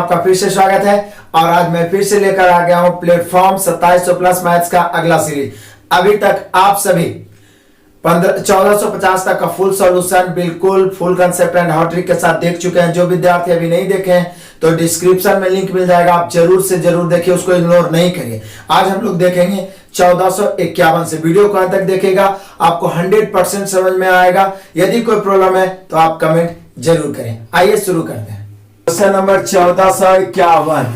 आपका फिर से स्वागत है और आज मैं फिर से लेकर आ गया हूं प्लेटफॉर्म 2700 प्लस मैथ्स का अगला सीरीज। अभी तक आप सभी 1450 तक का फुल सॉल्यूशन बिल्कुल full concept and hot trick के साथ देख चुके हैं। जो विद्यार्थी अभी नहीं देखे हैं तो डिस्क्रिप्शन में लिंक मिल जाएगा, आप जरूर से जरूर देखिए, उसको इग्नोर नहीं करिए। आज हम लोग देखेंगे 1451 से। वीडियो को अंत तक देखेगा, आपको 100% समझ में आएगा। यदि कोई प्रॉब्लम है तो आप कमेंट जरूर करें। आइए शुरू करते हैं। Question number 1451।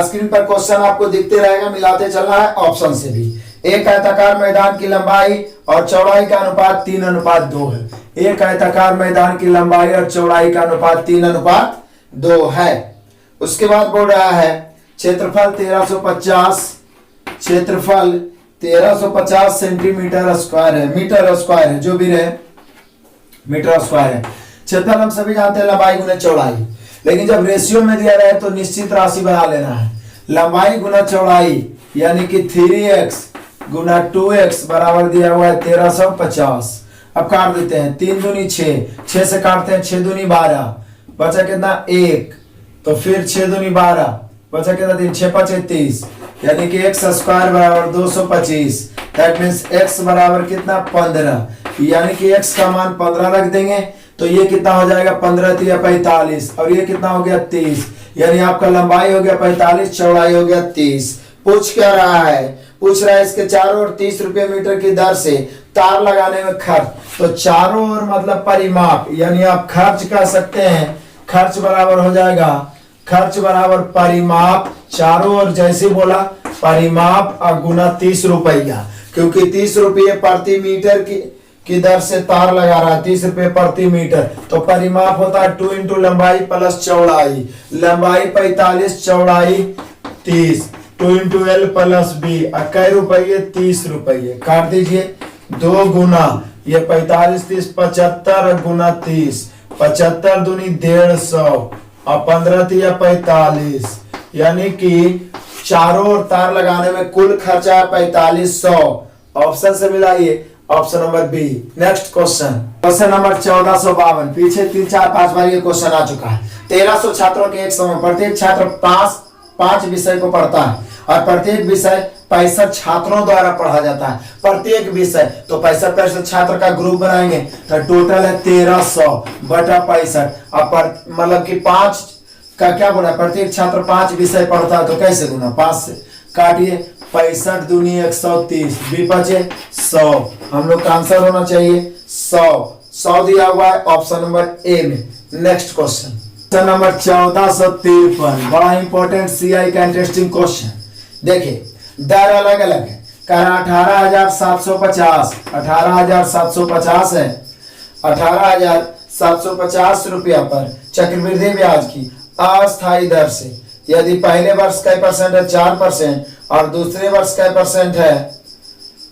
स्क्रीन पर क्वेश्चन आपको दिखते रहेगा, मिलाते चलना है ऑप्शन से भी। एक आयताकार मैदान की लंबाई और चौड़ाई का अनुपात 3:2 है। एक आयताकार मैदान की लंबाई और चौड़ाई का अनुपात 3:2 है। उसके बाद बोल रहा है क्षेत्रफल 1350 सेंटीमीटर स्क्वायर है, मीटर स्क्वायर है, जो भी रहे मीटर स्क्वायर है। क्षेत्रफल हम सभी जानते हैं लंबाई गुना चौड़ाई, लेकिन जब रेशियो में दिया रहे तो निश्चित राशि बना लेना है। लंबाई गुना चौड़ाई यानी कि 3x गुना 2x बराबर दिया हुआ है 1350। अब काट देते हैं, 3 दूनी 6, 6 से काटते हैं 6 दूनी 12, बचा कितना 1, तो फिर 6 दूनी 12, बचा कितना 3, 6 5 30, यानी कि x स्क्वायर बराबर 225। दैट मीन्स x बराबर कितना 15, यानी कि x का मान 15 रख देंगे तो ये कितना हो जाएगा 15 3 45, और ये कितना हो गया 30, यानी आपका लंबाई हो गया 45, चौड़ाई हो गया 30। पूछ क्या रहा है? पूछ रहा है इसके चारों ओर 30 रुपये मीटर की दर से तार लगाने में खर्च। तो चारों ओर मतलब परिमाप, यानी आप खर्च कर सकते हैं। खर्च बराबर हो जाएगा, खर्च बराबर परिमाप, चारों ओर जैसे बोला परिमाप और गुना 30 रुपया, क्योंकि 30 रुपये प्रति मीटर की दर से तार लगा रहा है, 30 रुपये प्रति मीटर। तो परिमाप होता है 2 इंटू लंबाई प्लस चौड़ाई। लंबाई 45, चौड़ाई 30, 2 इंटू एल प्लस बी। कै रुपये 30 रुपये। काट दीजिए, 2 गुना ये 45 30 75 गुना 30, 75 दूनी 150 और 15 3 45, यानी कि चारों ओर तार लगाने में कुल खर्चा है 4500। ऑप्शन से मिलाइए, option number B. Next question, question number 1452। पीछे 3 4 5 बार ये क्वेश्चन आ चुका है। 1300 छात्रों के एक समय प्रत्येक छात्र 5 विषय को पढ़ता है और प्रत्येक विषय 65 छात्रों द्वारा पढ़ा जाता है। प्रत्येक विषय तो 65 छात्र का ग्रुप बनाएंगे तो टोटल है 1300 बटा 65। अब मतलब कि 5 का क्या बोला, प्रत्येक छात्र 5 विषय पढ़ता है तो कैसे गुना 5 से। काटिए, 65 दूनी 130, बी बचे 100। हम लोग का आंसर होना चाहिए 100 दिया हुआ है ऑप्शन नंबर ए में। नेक्स्ट क्वेश्चन, क्वेश्चन नंबर 1453, बड़ा इंपॉर्टेंट सीआई का इंटरेस्टिंग क्वेश्चन। देखिए दर अलग अलग है। 18,750 है। 18,750 रुपया पर चक्रवृद्धि ब्याज की अस्थायी दर से यदि पहले वर्ष का परसेंट है 4% और दूसरे वर्ष का परसेंट है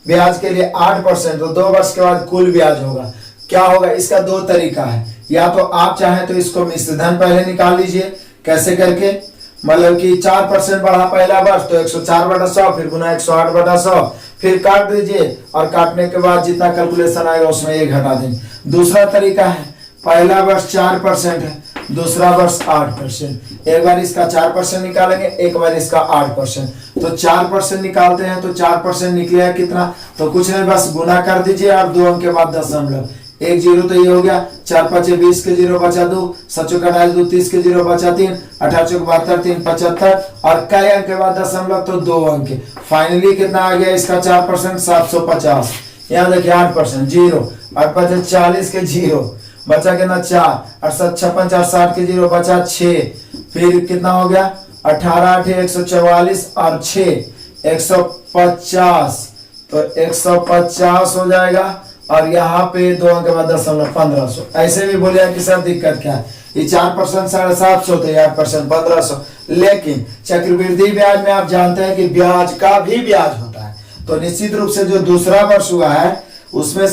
ब्याज के लिए 8%, तो 2 वर्ष के बाद कुल ब्याज होगा। क्या होगा? इसका 2 तरीका है। या तो आप चाहें तो इसको मिश्र धन पहले निकाल लीजिए। कैसे करके? मतलब कि 4% बढ़ा पहला वर्ष तो 104/100, फिर गुना 108/100, फिर काट दीजिए और काटने के बाद जितना कैलकुलेशन आएगा उसमें 1 घटा देंगे। दूसरा तरीका है, पहला वर्ष 4% है, दूसरा वर्ष 8%। एक बार इसका 4% निकालेंगे, एक बार इसका 8%। तो 4% निकालते हैं तो 4% निकलेगा कितना, तो कुछ नहीं, बस गुना कर दीजिए और 2 अंक के बाद दशमलव। 1 0 तो ये हो गया, 4 5 20 के 0 बचा 2, 7 का 2 30 के 0 बचा 3, 18 72 3 75 और कई अंक के बाद दशमलव तो 2 अंक। फाइनली कितना आ गया इसका 4% 750। यहाँ देखिए 8% 0 और 40 के 0 बचा कितना 4 और 7 56 4 60 के 0 बचा 6। फिर कितना हो गया 18 8 144 और 6 150, तो 150 हो जाएगा और यहाँ पे 2 अंक के बाद दशमलव 1500। ऐसे भी बोले कि सर दिक्कत क्या है, ये 4% 750 तो 8% 1500। लेकिन चक्रवृद्धि ब्याज में आप जानते हैं कि ब्याज का भी ब्याज होता है, तो निश्चित रूप से जो दूसरा वर्ष हुआ है उसमें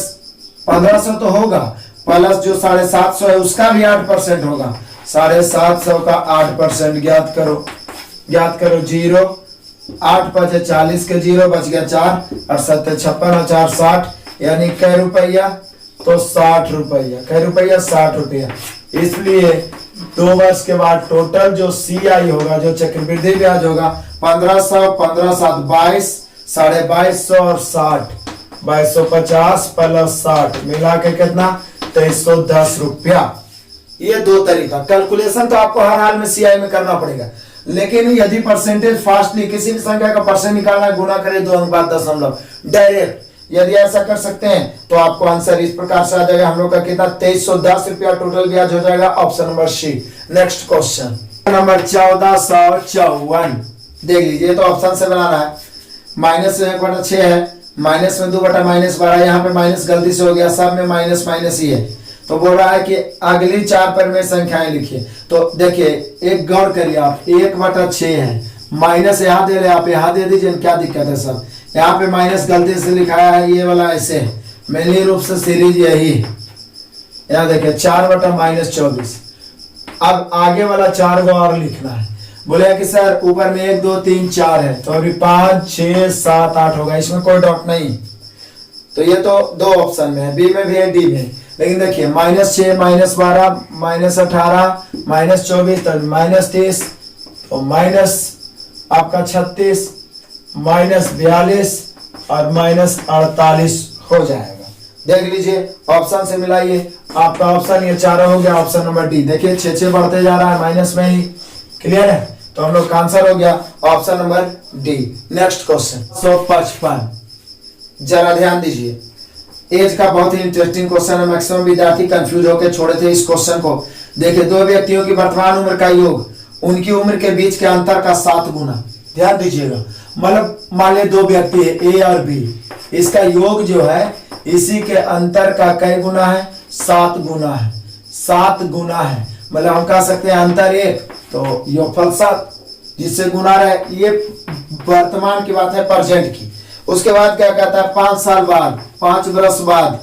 1500 तो होगा, प्लस जो 750 है उसका भी 8% होगा। 750 का 8% ज्ञात करो 0, 8 5 40 के 0 बच गया 4 और 7 56 और 4 60, यानी कै रुपया तो 60 रुपया। कै रुपया 60 रुपया। इसलिए 2 वर्ष के बाद टोटल जो CI होगा, जो चक्रवृद्धि ब्याज होगा 1500, 15 7 22, 2250 और 60, 2250 प्लस 60 मिला के कितना 2310 रुपया। ये 2 तरीका कैलकुलेशन तो आपको हर हाल में CI में करना पड़ेगा, लेकिन यदि परसेंटेज फास्टली किसी भी संख्या का परसेंट निकालना है, गुना करें 2 अंक बाद दशमलव डायरेक्ट, यदि ऐसा कर सकते हैं तो आपको आंसर इस प्रकार से आ जाएगा। हम लोग का कितना 2310 रुपया टोटल ब्याज हो जाएगा, option number C। Next question number 1454, देख लीजिए, तो ऑप्शन से बनाना है। माइनस 1/6 है, माइनस में 2/-12, यहाँ पे माइनस गलती से हो गया, सब में माइनस माइनस ही है। तो बोल रहा है कि अगली 4 परिमेय संख्याएं लिखिए। तो देखिए एक गौर करिए आप, 1/6 है, माइनस यहाँ दे रहे आप यहाँ दे दीजिए, क्या दिक्कत है सब। यहाँ पे माइनस गलती से लिखाया है, ये वाला ऐसे मेनली रूप से सीरीज यही है। यहाँ देखिए 4/-24। अब आगे वाला 4 को और लिखना है। बोले कि सर ऊपर में 1 2 3 4 है, तो अभी 5 6 7 8 होगा, इसमें कोई डाउट नहीं। तो ये तो 2 ऑप्शन में है, बी में भी है डी में। लेकिन देखिए -6 -12 -18 -24 तो -30, तो माइनस आपका 36 -42 और -48 हो जाएगा। देख लीजिए ऑप्शन से मिलाइए, आपका ऑप्शन ये 4 हो गया, ऑप्शन नंबर डी। देखिए 6 बढ़ते जा रहा है माइनस में ही, क्लियर है। तो हम लोग का आंसर हो गया option number D. Next question 155, जरा ध्यान दीजिए, एज का बहुत ही इंटरेस्टिंग क्वेश्चन है। मैक्सिमम विद्यार्थी कंफ्यूज होकर छोड़े थे इस क्वेश्चन को। देखिए 2 व्यक्तियों की वर्तमान उम्र का योग उनकी उम्र के बीच के अंतर का 7 गुना। ध्यान दीजिएगा, मतलब मान लिया 2 व्यक्ति है ए और बी, इसका योग जो है इसी के अंतर का कई गुना है, 7 गुना है। 7 गुना है, मतलब हम कह सकते हैं अंतर 1 तो योगफल 7, जिससे गुना रहे। ये वर्तमान की बात है, प्रेजेंट की। उसके बाद क्या कहता है 5 साल बाद, 5 वर्ष बाद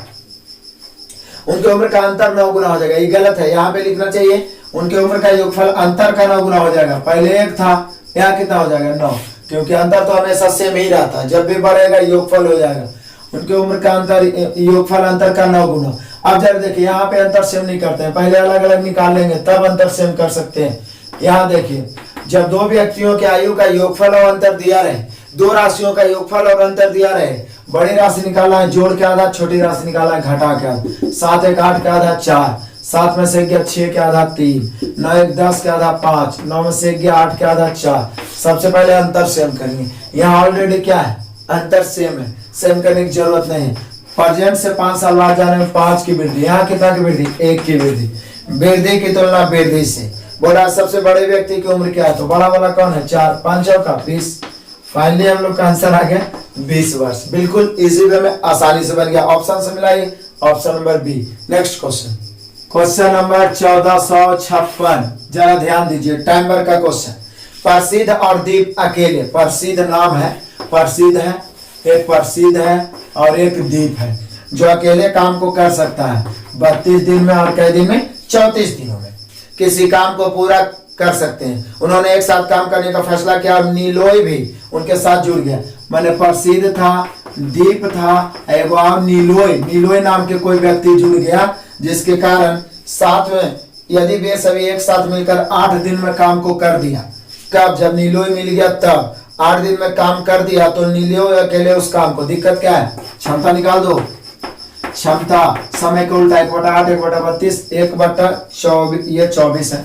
उनके उम्र का अंतर 9 गुना हो जाएगा। ये गलत है, यहाँ पे लिखना चाहिए उनके उम्र का योगफल अंतर का 9 गुना हो जाएगा। पहले 1 था, यहाँ कितना हो जाएगा 9, क्योंकि अंतर तो हमेशा सेम ही रहता है, जब भी बढ़ेगा योगफल हो जाएगा। उनके उम्र का अंतर योगफल अंतर का 9 गुना। अब जब देखिए यहाँ पे अंतर सेम नहीं करते हैं, पहले अलग अलग निकाल लेंगे तब अंतर सेम कर सकते हैं। यहाँ देखिए जब 2 व्यक्तियों के आयु का योगफल और अंतर दिया रहे, 2 राशियों का योगफल और अंतर दिया रहे, बड़ी राशि निकालना है जोड़ के आधा, छोटी राशि निकालना है घटा के आधा। 7 1 8 के आधा 4, 7 में से गया 6 के आधा 3, 9 1 10 के आधा 5, 9 में से गया 8 के आधा 4। सबसे पहले अंतर सेम करेंगे। यहाँ ऑलरेडी क्या है, अंतर सेम है, सेम करने की जरूरत नहीं है। प्रेजेंट से 5 साल बाद जाने में 5 की वृद्धि, यहाँ कितना की वृद्धि 1 की वृद्धि। वृद्धि की तुलना वृद्धि से। बोला सबसे बड़े व्यक्ति की उम्र क्या है, तो बड़ा वाला कौन है 4, 5 का 20। फाइनली हम लोग का आंसर आ गया 20 वर्ष। बिल्कुल इजी वे में आसानी से बन गया। ऑप्शन से मिलाइए, option number B. Next question, question number 1456, जरा ध्यान दीजिए, टाइमर का क्वेश्चन। प्रसिद्ध और दीप अकेले, प्रसिद्ध नाम है, प्रसिद्ध है, एक प्रसिद्ध है और एक दीप है, जो अकेले काम को कर सकता है 32 दिन में और कई दिन में 34 दिनों में किसी काम को पूरा कर सकते हैं। उन्होंने एक साथ काम करने का फैसला किया और नीलोय भी उनके साथ जुड़ गया। मैंने प्रसिद्ध था, दीप था, एवं नीलोय नाम के कोई व्यक्ति जुड़ गया, जिसके कारण साथ में यदि वे सभी एक साथ मिलकर 8 दिन में काम को कर दिया। कब, जब नीलोय मिल गया तब 8 दिन में काम कर दिया, तो नीलोय अकेले उस काम को, दिक्कत क्या है, क्षमता निकाल दो। क्षमता समय को उल्टा 1/8 1/32 1/24, ये 24 है,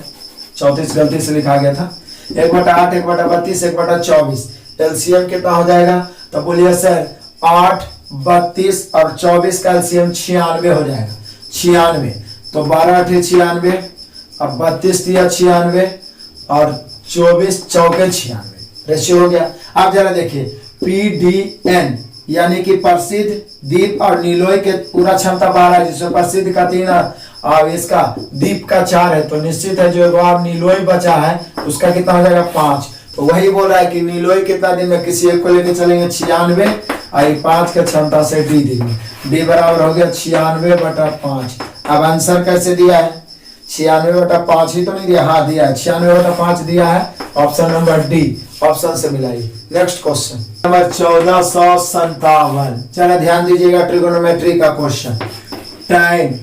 34 गलती से लिखा गया था। 1/8 1/32 1/24, एलसीएम कितना हो जाएगा, तो बोलिए सर 8 32 और 24 का एलसीएम 96 हो जाएगा। 96, तो 12 8 96, अब 32 दिया 96 और 24 चौके 96, रेशियो हो गया। अब जरा देखिए PDN यानी कि प्रसिद्ध, दीप और नीलोय के पूरा क्षमता 12 है, जिसमें प्रसिद्ध का 3 और इसका दीप का 4 है, तो निश्चित है जो अब नीलोय बचा है उसका कितना हो जाएगा 5। तो वही बोल रहा है कि नीलोय कितना दिन में, किसी एक को लेके चलेंगे 96 और 5 के क्षमता से डी देंगे, डी बराबर हो गया 96/5। अब आंसर कैसे दिया है, 96/5 ही तो नहीं दिया, हाँ दिया है 96/5 दिया है, ऑप्शन नंबर डी। ऑप्शन से मिलाइए। नेक्स्ट क्वेश्चन नंबर 1457, चलो ध्यान दीजिएगा, ट्रिगोनोमेट्री का क्वेश्चन। tan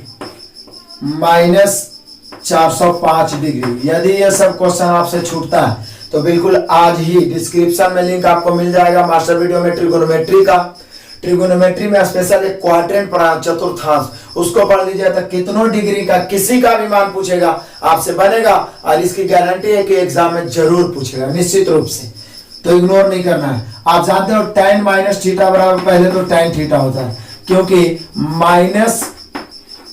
405 degree. यदि ये सब क्वेश्चन आपसे छूटता है तो बिल्कुल आज ही डिस्क्रिप्शन में लिंक आपको मिल जाएगा मास्टर वीडियो में ट्रिगोनोमेट्री का। ट्रिगोनोमेट्री में स्पेशल एक क्वाड्रेंट पढ़ा, चतुर्थांश, उसको पढ़ लीजिए तो कितनों डिग्री का किसी का भी मान पूछेगा आपसे बनेगा, और इसकी गारंटी है कि एग्जाम में जरूर पूछेगा निश्चित रूप से, तो इग्नोर नहीं करना है। आप जानते हो tan माइनस थीटा बराबर पहले तो tan थीटा होता है, क्योंकि माइनस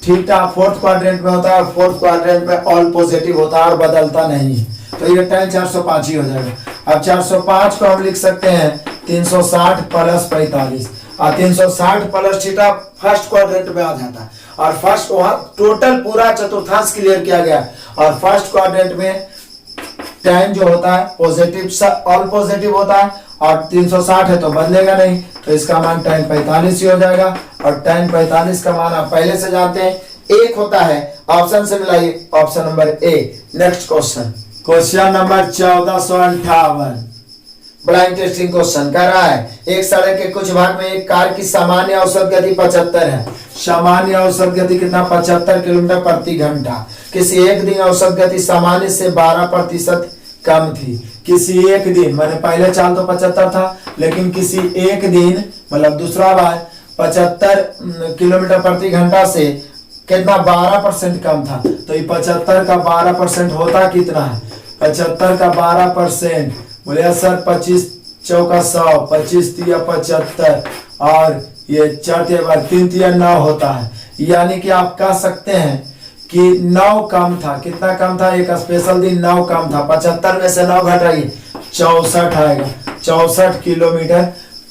थीटा फोर्थ क्वाड्रेंट में होता है, फोर्थ क्वाड्रेंट में ऑल पॉजिटिव होता है और बदलता नहीं, तो ये tan 405 ही हो जाएगा। अब 405 को हम लिख सकते हैं 360 प्लस 45, और 360 प्लस थीटा फर्स्ट क्वाड्रेंट में आ जाता है, और फर्स्ट वहां टोटल पूरा चतुर्थांश क्लियर किया गया, और फर्स्ट क्वाड्रेंट में tan जो होता है पॉजिटिव ऑल पॉजिटिव होता है, और 360 है तो बदलेगा नहीं, तो इसका मान tan 45 ही हो जाएगा, और tan 45 का मान आप पहले से जानते हैं, एक होता है। ऑप्शन से मिलाइए, option number A. Next question, question number 1458, बड़ा इंटरेस्टिंग क्वेश्चन कह रहा है, एक सड़क के कुछ भाग में एक कार की सामान्य औसत गति 75 है। सामान्य औसत गति कितना? 75 किलोमीटर प्रति घंटा। किसी एक दिन औसत गति सामान्य से 12% कम थी। किसी एक दिन, मैंने पहले चाल तो 75 था, लेकिन किसी एक दिन मतलब दूसरा बार 75 किलोमीटर प्रति घंटा से कितना 12% कम था। तो ये 75 का 12% होता कितना है? 75 का 12% बोले सर 25 चौका 100, 25 तिया 75, और ये 4 तिया 3 तिया 9 होता है। यानी कि आप कह सकते हैं कि 9 कम था। कितना कम था? एक स्पेशल दिन 9 कम था। 75 में से 9 घटाइए 64 आएगा। 64 किलोमीटर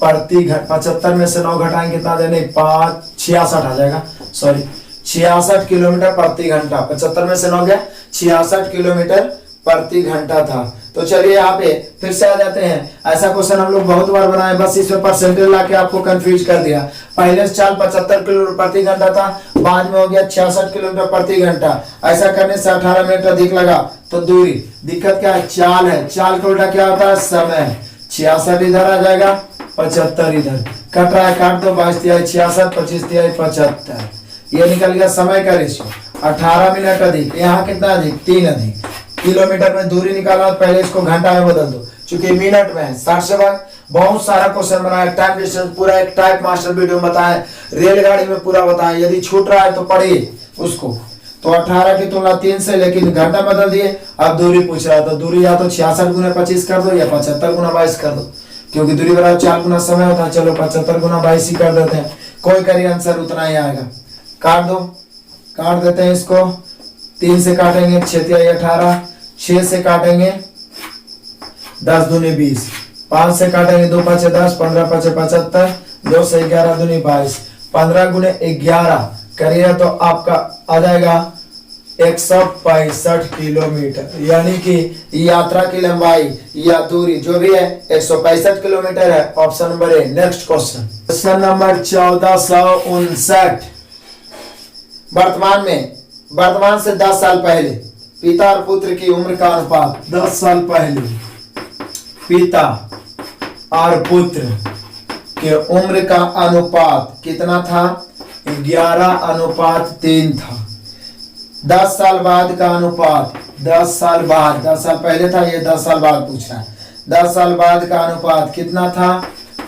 प्रति घंटा। 75 में से 9 घटाएंगे कितना देने? 66 आ जाएगा, सॉरी 66 किलोमीटर प्रति घंटा। 75 में से 9 गया 66 किलोमीटर प्रति घंटा था। तो चलिए यहाँ पे फिर से आ जाते हैं। ऐसा क्वेश्चन हम लोग बहुत बार बनाए, बस इसमें परसेंटेज लाके आपको कंफ्यूज कर दिया। पहले चाल 75 किलोमीटर प्रति घंटा था, बाद में हो गया 66 किलोमीटर प्रति घंटा। ऐसा करने से 18 मिनट अधिक लगा। तो दूरी, दिक्कत क्या है? चाल है। चाल का उल्टा क्या होता है? समय। 66 इधर आ जाएगा, 75 इधर। कट रहा है, काट दो। 22 तिहाई 66, 25 तिहाई 75। ये निकल गया समय का रेशियो। 18 मिनट अधिक, यहाँ कितना अधिक? 3 अधिक। किलोमीटर में दूरी निकालना, पहले इसको घंटा में बदल दो, चूंकि मिनट में है। 60 से भाग। बहुत सारा क्वेश्चन बनाया, टाइम डिस्टेंस पूरा एक टाइप मास्टर वीडियो में बताया, रेलगाड़ी में पूरा बताया। यदि छूट रहा है तो पढ़िए उसको। तो 18 की तुलना 3 से, लेकिन घंटा बदल दिए। अब दूरी पूछ रहा है, तो दूरी या तो 66 गुना 25 कर दो, या 75 गुना 22 कर दो, क्योंकि दूरी बराबर 4 गुना समय होता है। चलो 75 गुना 22 ही कर देते हैं, कोई करिए आंसर उतना ही आएगा। काट दो, काट देते हैं इसको। 3 से काटेंगे 6 तिहाई 18, 6 से काटेंगे 10 दूनी 20, 5 से काटेंगे 2 5 10, 15 5 75, 2 से 11 दूनी 22, 15 गुने 11 करिए तो आपका आ जाएगा 165 किलोमीटर। यानी कि यात्रा की लंबाई या दूरी जो भी है 165 किलोमीटर है। Option number A. Next question, question number 1459, वर्तमान से 10 साल पहले पिता और पुत्र की उम्र का अनुपात। 10 साल पहले पिता और पुत्र के उम्र का अनुपात कितना था? 11:3 था। 10 साल बाद का अनुपात, 10 साल बाद, 10 साल पहले था, ये 10 साल बाद पूछ रहा है। 10 साल बाद का अनुपात कितना था?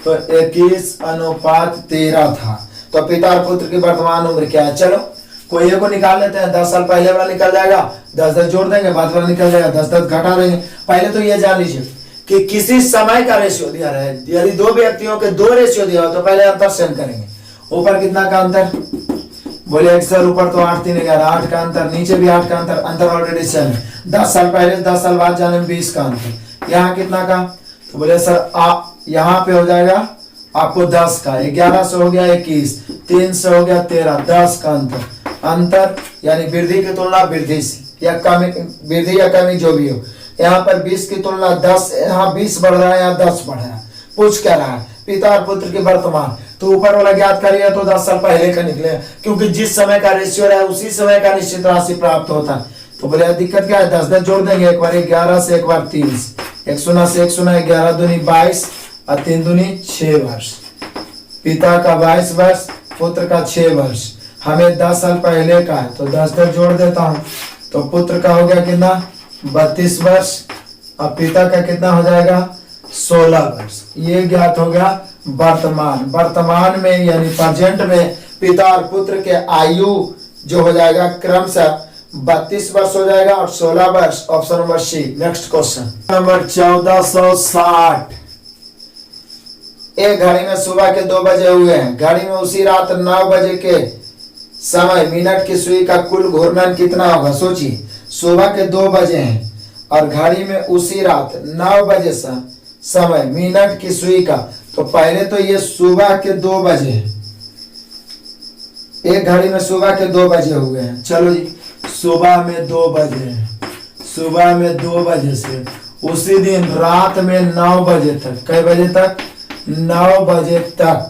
तो 21:13 था। तो पिता और पुत्र की वर्तमान उम्र क्या है? चलो कोई एक को निकाल लेते हैं। 10 साल पहले वाला निकल जाएगा, 10 जोड़ देंगे, बाद वाला निकल जाएगा, 10 घटा देंगे। पहले तो ये जान लीजिए कि किसी समय का रेशियो दिया रहे, यदि 2 व्यक्तियों के 2 रेशियो दिया हो तो पहले अंतर सेंड करेंगे। ऊपर कितना का अंतर? बोले अक्सर ऊपर तो 8 3 11, 8 का अंतर, नीचे भी 8 का अंतर, अंतर ऑलरेडी सेम है। 10 साल पहले 10 साल बाद जाने में 20 का अंतर। यहाँ कितना का? तो बोले सर आप यहाँ पे हो जाएगा आपको 10 का, 11 से हो गया 21, 3 से हो गया 13, 10 का अंतर। अंतर यानी वृद्धि की तुलना वृद्धि से, या कमी, वृद्धि या कमी जो भी हो। यहाँ पर 20 की तुलना 10, यहाँ 20 बढ़ रहा है, यहाँ 10 बढ़ रहा है। पूछ क्या रहा है? पिता और पुत्र के वर्तमान। तो ऊपर वाला ज्ञात करिए तो 10 साल पहले का निकले, क्योंकि जिस समय का रेशियो रहा है उसी समय का निश्चित राशि प्राप्त होता है। तो बोले दिक्कत क्या है? 10 जोड़ देंगे, एक बार 11 से, एक बार 3 से, 1 शून्य से 1 शून्य, 11 दूनी 22 और 3 दूनी 6 वर्ष। पिता का 22 वर्ष, पुत्र का 6 वर्ष। हमें 10 साल पहले का है तो 10 जोड़ देता हूँ, तो पुत्र का हो गया कितना 32 वर्ष, अब पिता का कितना हो जाएगा 16 वर्ष। ये ज्ञात हो गया वर्तमान। वर्तमान में यानी प्रेजेंट में पिता और पुत्र के आयु जो हो जाएगा क्रमशः 32 वर्ष हो जाएगा और 16 वर्ष। Option number C. Next question number 1460। एक घड़ी में सुबह के 2 बजे हुए हैं। घड़ी में उसी रात 9 बजे के समय मिनट की सुई का कुल घूर्णन कितना होगा। सोचिए सुबह के 2 बजे हैं और घड़ी में उसी रात 9 बजे समय मिनट की सुई का, तो पहले तो ये सुबह के 2 बजे हैं। एक घड़ी में सुबह के 2 बजे हुए हैं। चलो जी सुबह में 2 बजे हैं। सुबह में 2 बजे से उसी दिन रात में 9 बजे तक, कई बजे तक 9 बजे तक,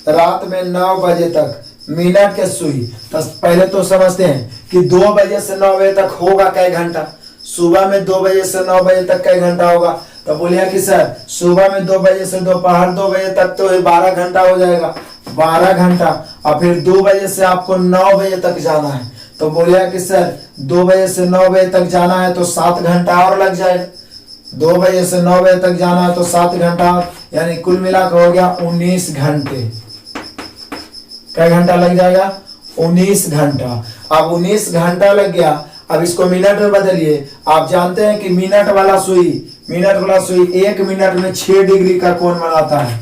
रात में 9 बजे तक मिनट के सुई। तो पहले तो समझते हैं कि 2 बजे से 9 बजे तक होगा कई घंटा। सुबह में 2 बजे से 9 बजे तक कई घंटा होगा। तो बोलिए कि सर सुबह में 2 बजे से दोपहर 2 बजे तक तो 12 घंटा हो जाएगा, 12 घंटा। और फिर 2 बजे से आपको 9 बजे तक जाना है, तो बोलिए कि सर 2 बजे से 9 बजे तक जाना है तो 7 घंटा और लग जाएगा। 2 बजे से 9 बजे तक जाना है तो 7 घंटा, यानी कुल मिलाकर हो गया 19 घंटे। कई घंटा लग जाएगा 19 घंटा। अब 19 घंटा लग गया। अब इसको मिनट में बदलिए। आप जानते हैं कि मिनट वाला सुई 1 मिनट में 6 डिग्री का कोण बनाता है।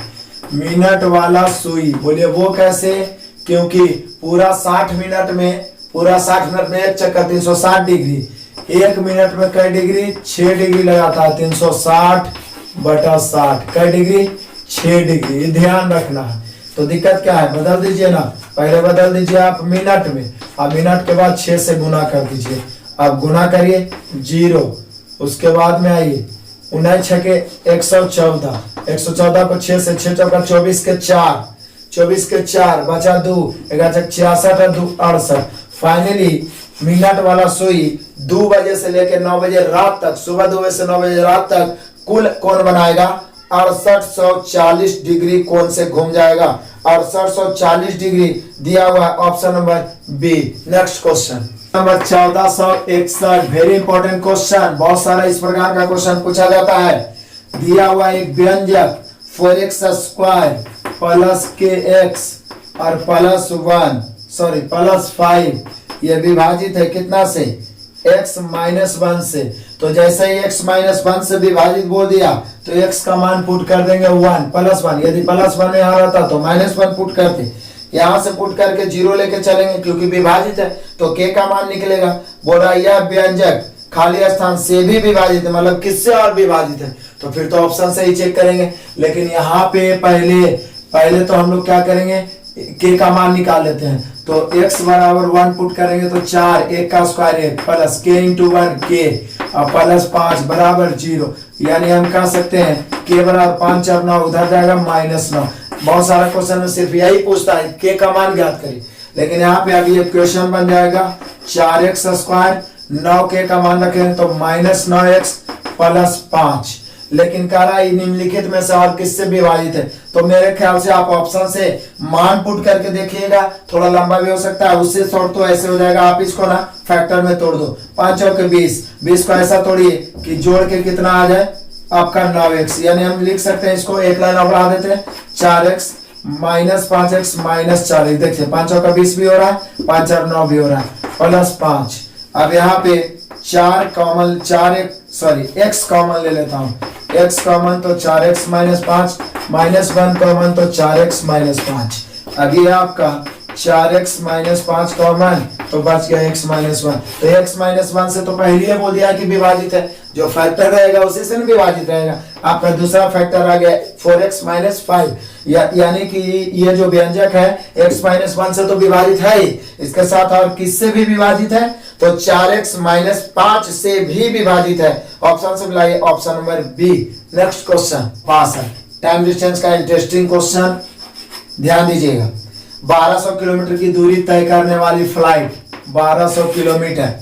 मिनट वाला सुई, बोलिए वो कैसे? क्योंकि पूरा 60 मिनट में 1 चक्कर 360 डिग्री। 1 मिनट में कई डिग्री 6 डिग्री लगाता है। 360/60 कई डिग्री 6 डिग्री। ध्यान रखना है। तो दिक्कत क्या है, बदल दीजिए ना। पहले बदल दीजिए आप मिनट में, अब मिनट के बाद 6 से गुना कर दीजिए। अब गुना करिए 0, उसके बाद में आइए 19 छके 114, 114 को 6 से 6 चौका 24 के 4, 24 के 4 बचा 2, 11 छक 66 और 2 68। फाइनली मिनट वाला सुई 2 बजे से लेकर 9 बजे रात तक, सुबह 2 बजे से 9 बजे रात तक कुल कोण बनाएगा 6840 डिग्री कोण से घूम जाएगा। 6840 डिग्री दिया हुआ है option number B. Next question number 1461। Very important question. बहुत सारा इस प्रकार का क्वेश्चन पूछा जाता है। दिया हुआ एक व्यंजक 4x² प्लस kx और प्लस 5 ये विभाजित है कितना से? x-1 से। तो जैसे ही x-1 से विभाजित बोल दिया तो x का मान पुट कर देंगे 1 +1। यदि +1 यहाँ रहता तो -1 पुट करते। यहाँ से पुट करके 0 लेके चलेंगे क्योंकि विभाजित है तो k का मान निकलेगा। बोल रहा यह व्यंजक खाली स्थान से भी विभाजित है, मतलब किससे और विभाजित है, तो फिर तो ऑप्शन से ही चेक करेंगे। लेकिन यहाँ पे पहले तो हम लोग क्या करेंगे, k का मान निकाल लेते हैं। तो x बराबर 1 पुट करेंगे तो 4, 1 का स्क्वायर 1 प्लस k × 1 k और प्लस 5 बराबर 0। यानी हम कह सकते हैं k बराबर 5 और 9 उधर जाएगा -9। बहुत सारा क्वेश्चन में सिर्फ यही पूछता है k का मान ज्ञात करिए, लेकिन यहाँ पे अभी ये क्वेश्चन बन जाएगा 4x², 9k का मान रखें तो -9x प्लस 5। लेकिन कह रहा है निम्नलिखित में से और किससे विभाजित है, तो मेरे ख्याल से आप ऑप्शन से मान पुट करके देखिएगा। थोड़ा लंबा भी हो सकता है, उससे शॉर्ट तो ऐसे हो जाएगा। आप इसको ना फैक्टर में तोड़ दो, 5 और 20 को ऐसा तोड़िए कि जोड़ के कितना आ जाए आपका 9x। यानी हम लिख सकते हैं इसको एक लाइन और बढ़ा देते हैं 4x - 5x - 4x। देखिए 5 और 20 भी हो रहा है, 5 और 9 भी हो रहा है प्लस 5। अब यहाँ पे x कॉमन ले लेता हूँ। x कॉमन तो 4x - 5 -1 कॉमन तो 4x - 5। अब ये आपका 4x - 5 कॉमन तो बच गया x - 1। तो x - 1 से तो पहले बोल दिया कि विभाजित है, जो फैक्टर रहेगा उसी से विभाजित रहेगा। आपका दूसरा फैक्टर आ गया 4x - 5, यानी कि ये जो व्यंजक है x - 1 से तो विभाजित है ही, इसके साथ और किससे भी विभाजित है, तो 4x - 5 से भी विभाजित है। ऑप्शन से मिलाइए option number B. Next question 62। Time distance का इंटरेस्टिंग क्वेश्चन, ध्यान दीजिएगा। 1200 किलोमीटर की दूरी तय करने वाली फ्लाइट, 1200 किलोमीटर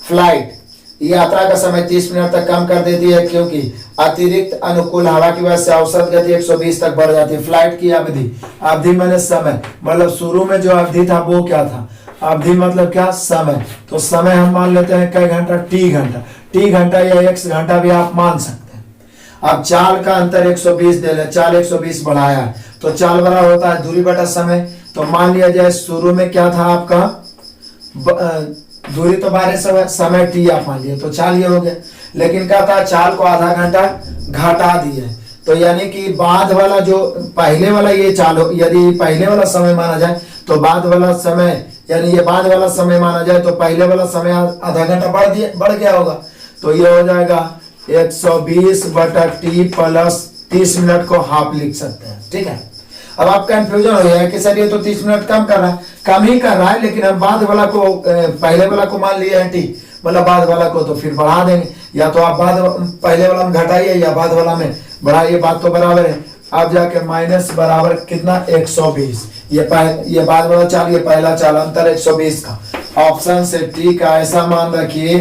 फ्लाइट यात्रा का समय 30 मिनट तक कम कर देती है क्योंकि अतिरिक्त अनुकूल हवा की वजह से औसत गति 120 तक बढ़ जाती है। फ्लाइट की अवधि मैंने समय, मतलब शुरू में जो अवधि था वो क्या था, अवधि मतलब क्या, समय। तो समय हम मान लेते हैं कई घंटा, टी घंटा। टी घंटा या एक्स घंटा भी आप मान सकते हैं। अब चाल का अंतर 120 दे ले, चाल 120 बढ़ाया है तो चाल बराबर होता है दूरी बटा समय। तो मान लिया जाए शुरू में क्या था आपका, दूरी तो 12 समय टी आप मान लिए, तो चाल ये हो गया। लेकिन क्या था, चाल को आधा घंटा घटा दिए, तो यानी कि बाद वाला जो पहले वाला ये चाल हो, यदि पहले वाला समय माना जाए तो बाद वाला समय, यानी ये बाद वाला समय माना जाए तो पहले वाला समय आधा घंटा बढ़ गया होगा। तो ये हो जाएगा 120 बटा टी प्लस 30 मिनट को हाफ लिख सकते हैं। ठीक है, अब आप कंफ्यूजन हो गया कि सर ये तो 30 मिनट कम कर रहा है, कम ही कर रहा है, लेकिन हम बाद वाला को पहले वाला को मान लिया है टी, मतलब बाद वाला को तो फिर बढ़ा देंगे, या तो आप पहले वाला में घटाइए या बाद वाला में बढ़ाइए, बात तो बराबर है। अब जाके माइनस बराबर कितना, 120। ये बाद वाला चाल, ये पहला चाल, अंतर 120 का। ऑप्शन से टी का ऐसा मान रखिए,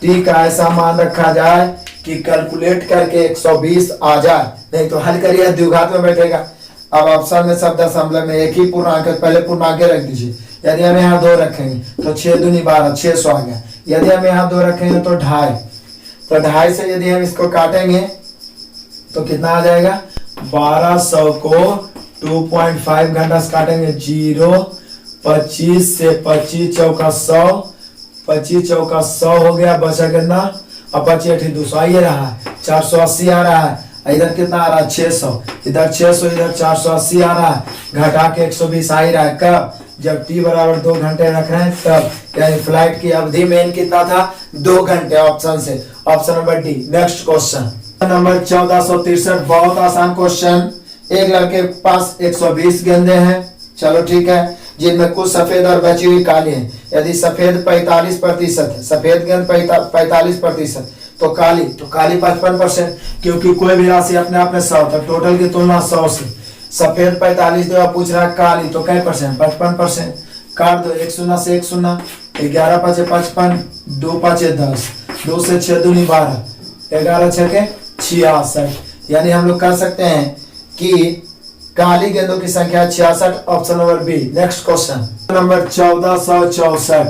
टी का ऐसा मान रखा जाए कि कैलकुलेट करके 120 आ जाए, नहीं तो हल करिए द्विघात में बैठेगा। अब ऑप्शन में सब दशमलव में एक ही पूर्णांक, पहले पूर्णांक रख दीजिए। यदि हम यहाँ 2 रखेंगे तो 6 दूनी 12, 600 आ गया। यदि हम यहाँ 2 रखेंगे तो 2.5, तो 2.5 से यदि हम इसको काटेंगे तो कितना आ जाएगा, 1200 को 2.5 घंटा से काटेंगे, 0, 25 से 25 चौका 100, 25 चौका 100 हो गया, बचा कितना, अब 25 200 ये रहा है, 480 आ रहा है। इधर कितना आ रहा है, 600, इधर 600, इधर 480 आ रहा है, घटा के 120 आ ही रहा है। कब, जब टी बराबर 2 घंटे रख रहे हैं तब, यानी फ्लाइट की अवधि मेन कितना था, 2 घंटे। ऑप्शन से, option number D. Next question number 1463, बहुत आसान क्वेश्चन। एक लड़के के पास 120 गेंदे हैं, चलो ठीक है, जिनमें कुछ सफेद और बची हुई काली है। यदि सफेद 45% है, सफेद गेंद 45%, तो काली 55%, क्योंकि कोई भी राशि अपने आप में 100 था, टोटल की तुलना 100 से। सफेद 45 दो, पूछ रहा है काली, तो कै परसेंट, 55%। काट दो, 1 शून्य से 1 शून्य, 11 5 55, 2 5 10, 2 से 6 दूनी 12, 11 6 66। यानी हम लोग कह सकते हैं कि काली गेंदों की संख्या 66, option number B. Next question number 1464,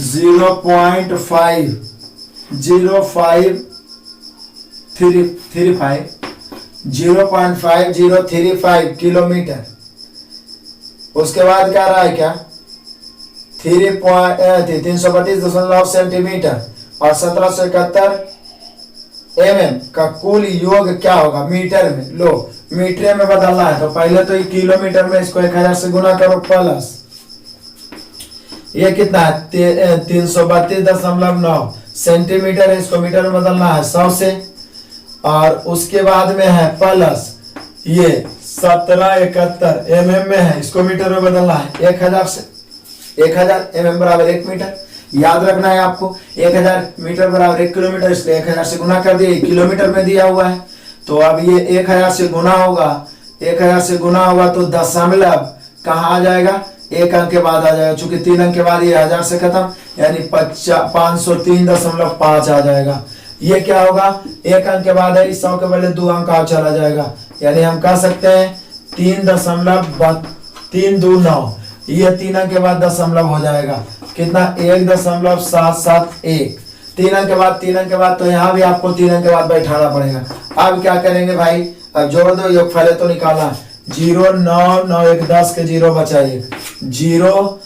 0.5035 kilometre. उसके बाद क्या रहा है, क्या 332.9 सेंटीमीटर और 1771 mm का कुल योग क्या होगा मीटर में। लो, मीटर में बदलना है तो पहले तो ये किलोमीटर में, इसको 1000 से गुना करो, प्लस ये कितना है, 332.9 सेंटीमीटर है, इसको मीटर में बदलना है 100 से, और उसके बाद में है प्लस ये 1771 mm में है, इसको मीटर में बदलना है 1000 से। 1000 mm बराबर 1 मीटर, याद रखना है आपको। 1000 मीटर बराबर 1 किलोमीटर, इसलिए 1000 से गुना कर दिए, किलोमीटर में दिया हुआ है। तो अब ये 1000 से गुना होगा, 1000 से गुना होगा तो दशमलव कहाँ आ जाएगा, 1 अंक के बाद आ जाएगा, चूंकि 3 अंक के बाद ये 1000 से खत्म, यानी 503.5 आ जाएगा। ये क्या होगा, 1 अंक के बाद है, 100 के बदले 2 अंक और चला जाएगा, यानी हम कह सकते हैं 3.329। ये 3 अंक के बाद दशमलव हो जाएगा, कितना, 1.771। 3 अंक के बाद, 3 अंक के बाद, तो यहाँ भी आपको 3 अंक के बाद बैठाना पड़ेगा। अब क्या करेंगे भाई, अब जोड़ दो, योगफल तो निकालना है। 0 9 9 1 10 के 0 बचा 1, 0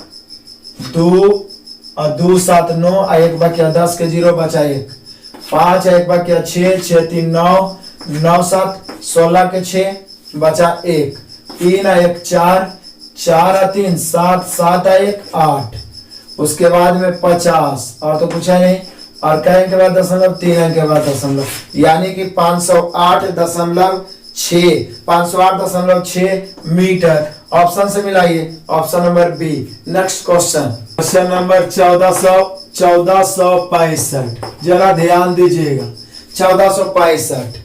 2 और 2 7 9 और 1 बचा 10 के 0 बचा 1, 5 1 बचा 6 6 3 9 9 7 16 के 6 बचा 1, 3 1 4 4 3 7 7 1 8। उसके बाद में 50 और तो कुछ है नहीं, और कहीं के बाद दशमलव, 3 अंक के बाद दशमलव, यानी कि 508.6 मीटर। ऑप्शन से मिलाइए, option number B. Next question, question number 1465, जरा ध्यान दीजिएगा। 1465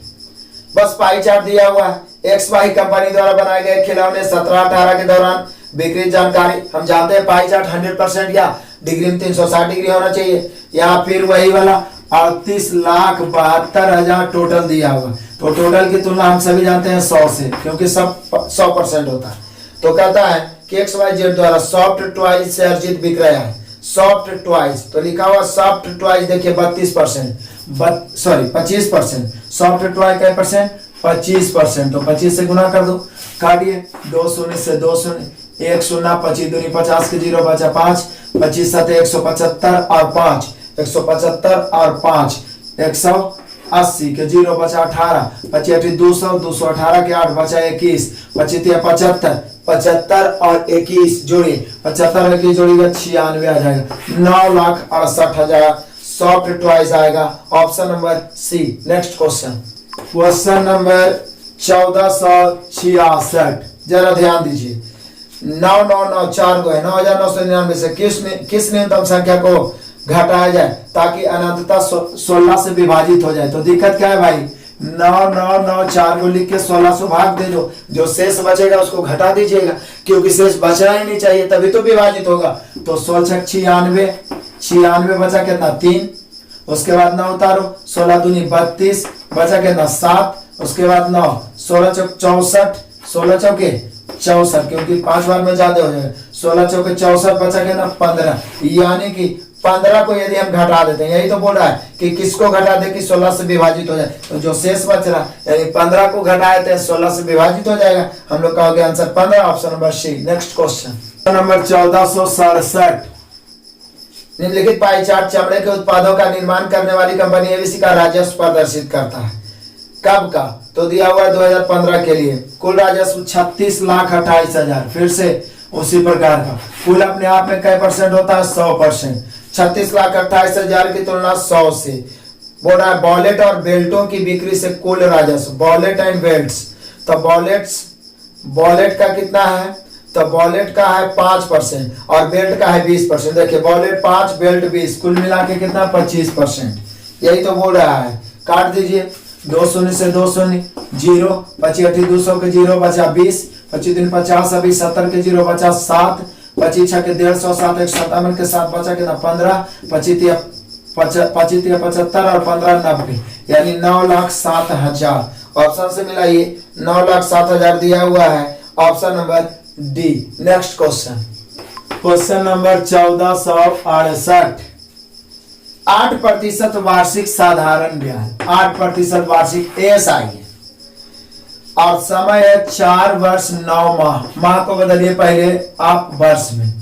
बस पाई चार्ट दिया हुआ है, एक्स वाई कंपनी द्वारा बनाए गए खिलौने 17-18 के दौरान बिक्री जानकारी। हम जानते हैं पाई चार्ट 100% या डिग्री में 360 डिग्री होना चाहिए, या फिर वही वाला 38,72,000 टोटल दिया हुआ। तो टोटल की तुलना हम सभी जानते हैं 100 से, क्योंकि सब 100% होता है। तो कहता है कि XYZ द्वारा सॉफ्ट टॉयज से अर्जित विक्रय है। सॉफ्ट टॉयज तो लिखा हुआ सॉफ्ट टॉयज, देखिए 32%, सॉरी 25%। सॉफ्ट टॉय क्या परसेंट? 25%। तो 25 से गुना कर दो, काटिए 2 शून्य से 2 शून्य, 1 शून्य 25 दूनी 50 के 0 बचा 5, 25 7 175 और 5, 175 और 5 180 के 0 बचा 18, 25 200, 218 के 8 बचा 21, 25 75, 75 और 21 जोड़िए, 75 और 21 जोड़िएगा 96 आ जाएगा। 9,68,000 सॉफ्ट टॉयज आएगा। Option number C. Next question, question number 1466, जरा ध्यान दीजिए। 9,9,9 4 को है, 9,999 से किस न्यूनतम संख्या को घटाया जाए ताकि अनंतता 16 से विभाजित हो जाए? तो दिक्कत क्या है भाई, 9,9,9 को लिख के 16 से भाग दे दो, जो शेष बचेगा उसको घटा दीजिएगा, क्योंकि शेष बचना ही नहीं चाहिए तभी तो विभाजित होगा। तो 16 96, 96 बचा कितना 3, उसके बाद 9 उतारो, 16 दूनी 32 बचा कितना 7, उसके बाद 9, 16 चौक 64, 16 चौके 64, क्योंकि 5 बार में ज्यादा हो जाएगा, 16 चौके 64 बचा कितना 15, यानी कि 15 को यदि हम घटा देते हैं, यही तो बोल रहा है कि किसको घटा दे कि 16 से विभाजित हो जाए, तो जो शेष बच रहा यानी 15 को घटा देते हैं 16 से विभाजित हो जाएगा। हम लोग का हो गया answer 15, option number C. Next question number 1467, निम्नलिखित पाई चार्ट चमड़े के उत्पादों का निर्माण करने वाली कंपनी एबीसी का राजस्व प्रदर्शित करता है। कब का? तो दिया हुआ 2015 के लिए कुल राजस्व 36,28,000। फिर से उसी प्रकार का कुल अपने आप में कई परसेंट होता है? 100%। 36,28,000 की तुलना 100 से। बोल रहा है बॉलेट और बेल्टों की बिक्री से कुल राजस्व, बॉलेट एंड बेल्ट्स। तो बॉलेट का कितना है? तो बॉलेट का है 5% और बेल्ट का है 20%। देखिए बॉलेट 5 बेल्ट 20, कुल मिला के कितना 25%। यही तो बोल रहा है। काट दीजिए 2 शून्य से 2 शून्य 0, 25 200 के 0 बचा 20, 25 3 50 अभी 70 के 0 बचा 7, 25 6 के 150 7 157 के 7 बचा कितना 15, 25 75 और 15 90, यानी 9,07,000। ऑप्शन से मिलाइए, 9,07,000 दिया हुआ है, option number D. Next question, question number 1468, 8% वार्षिक साधारण ब्याज, 8% वार्षिक एएसआई है और समय है 4 वर्ष 9 माह। माह को बदलिए पहले आप वर्ष में,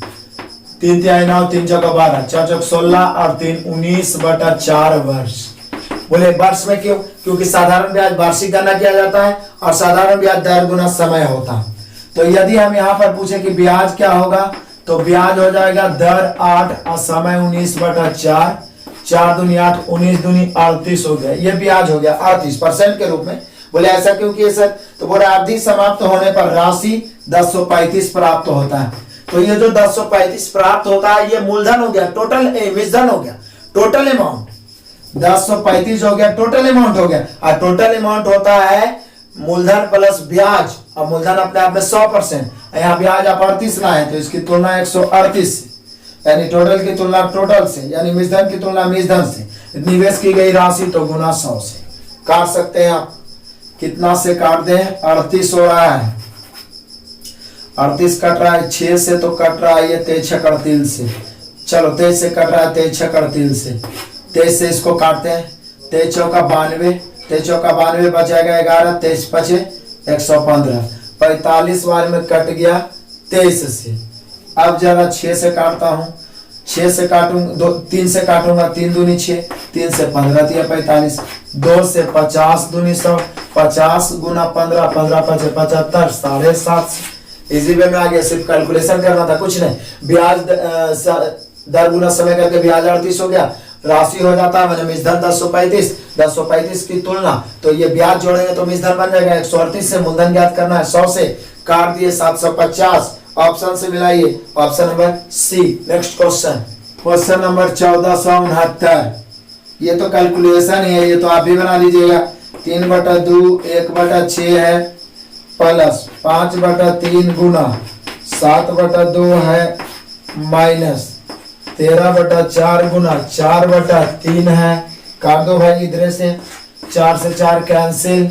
3 तिहाई 9, 3 चौका 12, 4 चौक 16 और 3 19/4 वर्ष। बोले वर्ष में क्यों? क्योंकि साधारण ब्याज वार्षिक गणना किया जाता है और साधारण ब्याज दर गुना समय होता है। तो यदि हम यहाँ पर पूछे कि ब्याज क्या होगा, तो ब्याज हो जाएगा दर 8 और समय 19/4, 4 दूनी 8, 19 दूनी 38 हो गया। ये ब्याज हो गया 38% के रूप में। बोले ऐसा क्यों किए सर? तो बोले अवधि समाप्त होने पर राशि 1035 प्राप्त होता है। तो ये जो 1035 प्राप्त होता है ये मूलधन हो गया, टोटल मिश्रधन हो गया, टोटल अमाउंट 1035 हो गया, टोटल अमाउंट हो गया। और टोटल अमाउंट होता है मूलधन प्लस ब्याज, और मूलधन अपने आप में 100%, यहाँ ब्याज आप 38 लाए तो इसकी तुलना 138 से, यानी टोटल की तुलना टोटल से, यानी मिश्रधन की तुलना मिश्रधन से। निवेश की गई राशि तो गुना 100 से। काट सकते हैं आप, कितना से काट दें? 38 हो रहा है, 38 कट रहा है 6 से, तो कट रहा है ये 23 38 से। चलो 23 से कट रहा है 23 38 से, 23 से इसको काटते हैं, 23 चौका 92, 23 चौका 92 बचेगा 11, 23 पचे 115, 45 बार में कट गया 23 से। अब जरा 6 से काटता हूँ, 6 से काटूंगा 3 से काटूंगा, 3 दूनी 6, 3 से 15 दिया 45, 2 से 50 दूनी 100, 50 गुना 15, 15 पचे 75, 7.5। इसी वे में आ गया, सिर्फ कैलकुलेशन करना था, कुछ नहीं। ब्याज दर गुना समय करके ब्याज 38 हो गया, राशि हो जाता है मैंने मिश्रधन 1035, 1035 की तुलना, तो ये ब्याज जोड़ेंगे तो मिश्रधन बन जाएगा 138 से। मूलधन ज्ञात करना है, 100 से काट दिए 750। ऑप्शन से मिलाइए, option number C. Next question, question number 1469, ये तो कैलकुलेशन ही है, ये तो आप भी बना लीजिएगा। 3/2 1/6 है, प्लस 5/3 गुना 7/2 है, माइनस 13/4 गुना 4/3 है। काट दो भाई इधर से, 4 से 4 कैंसिल,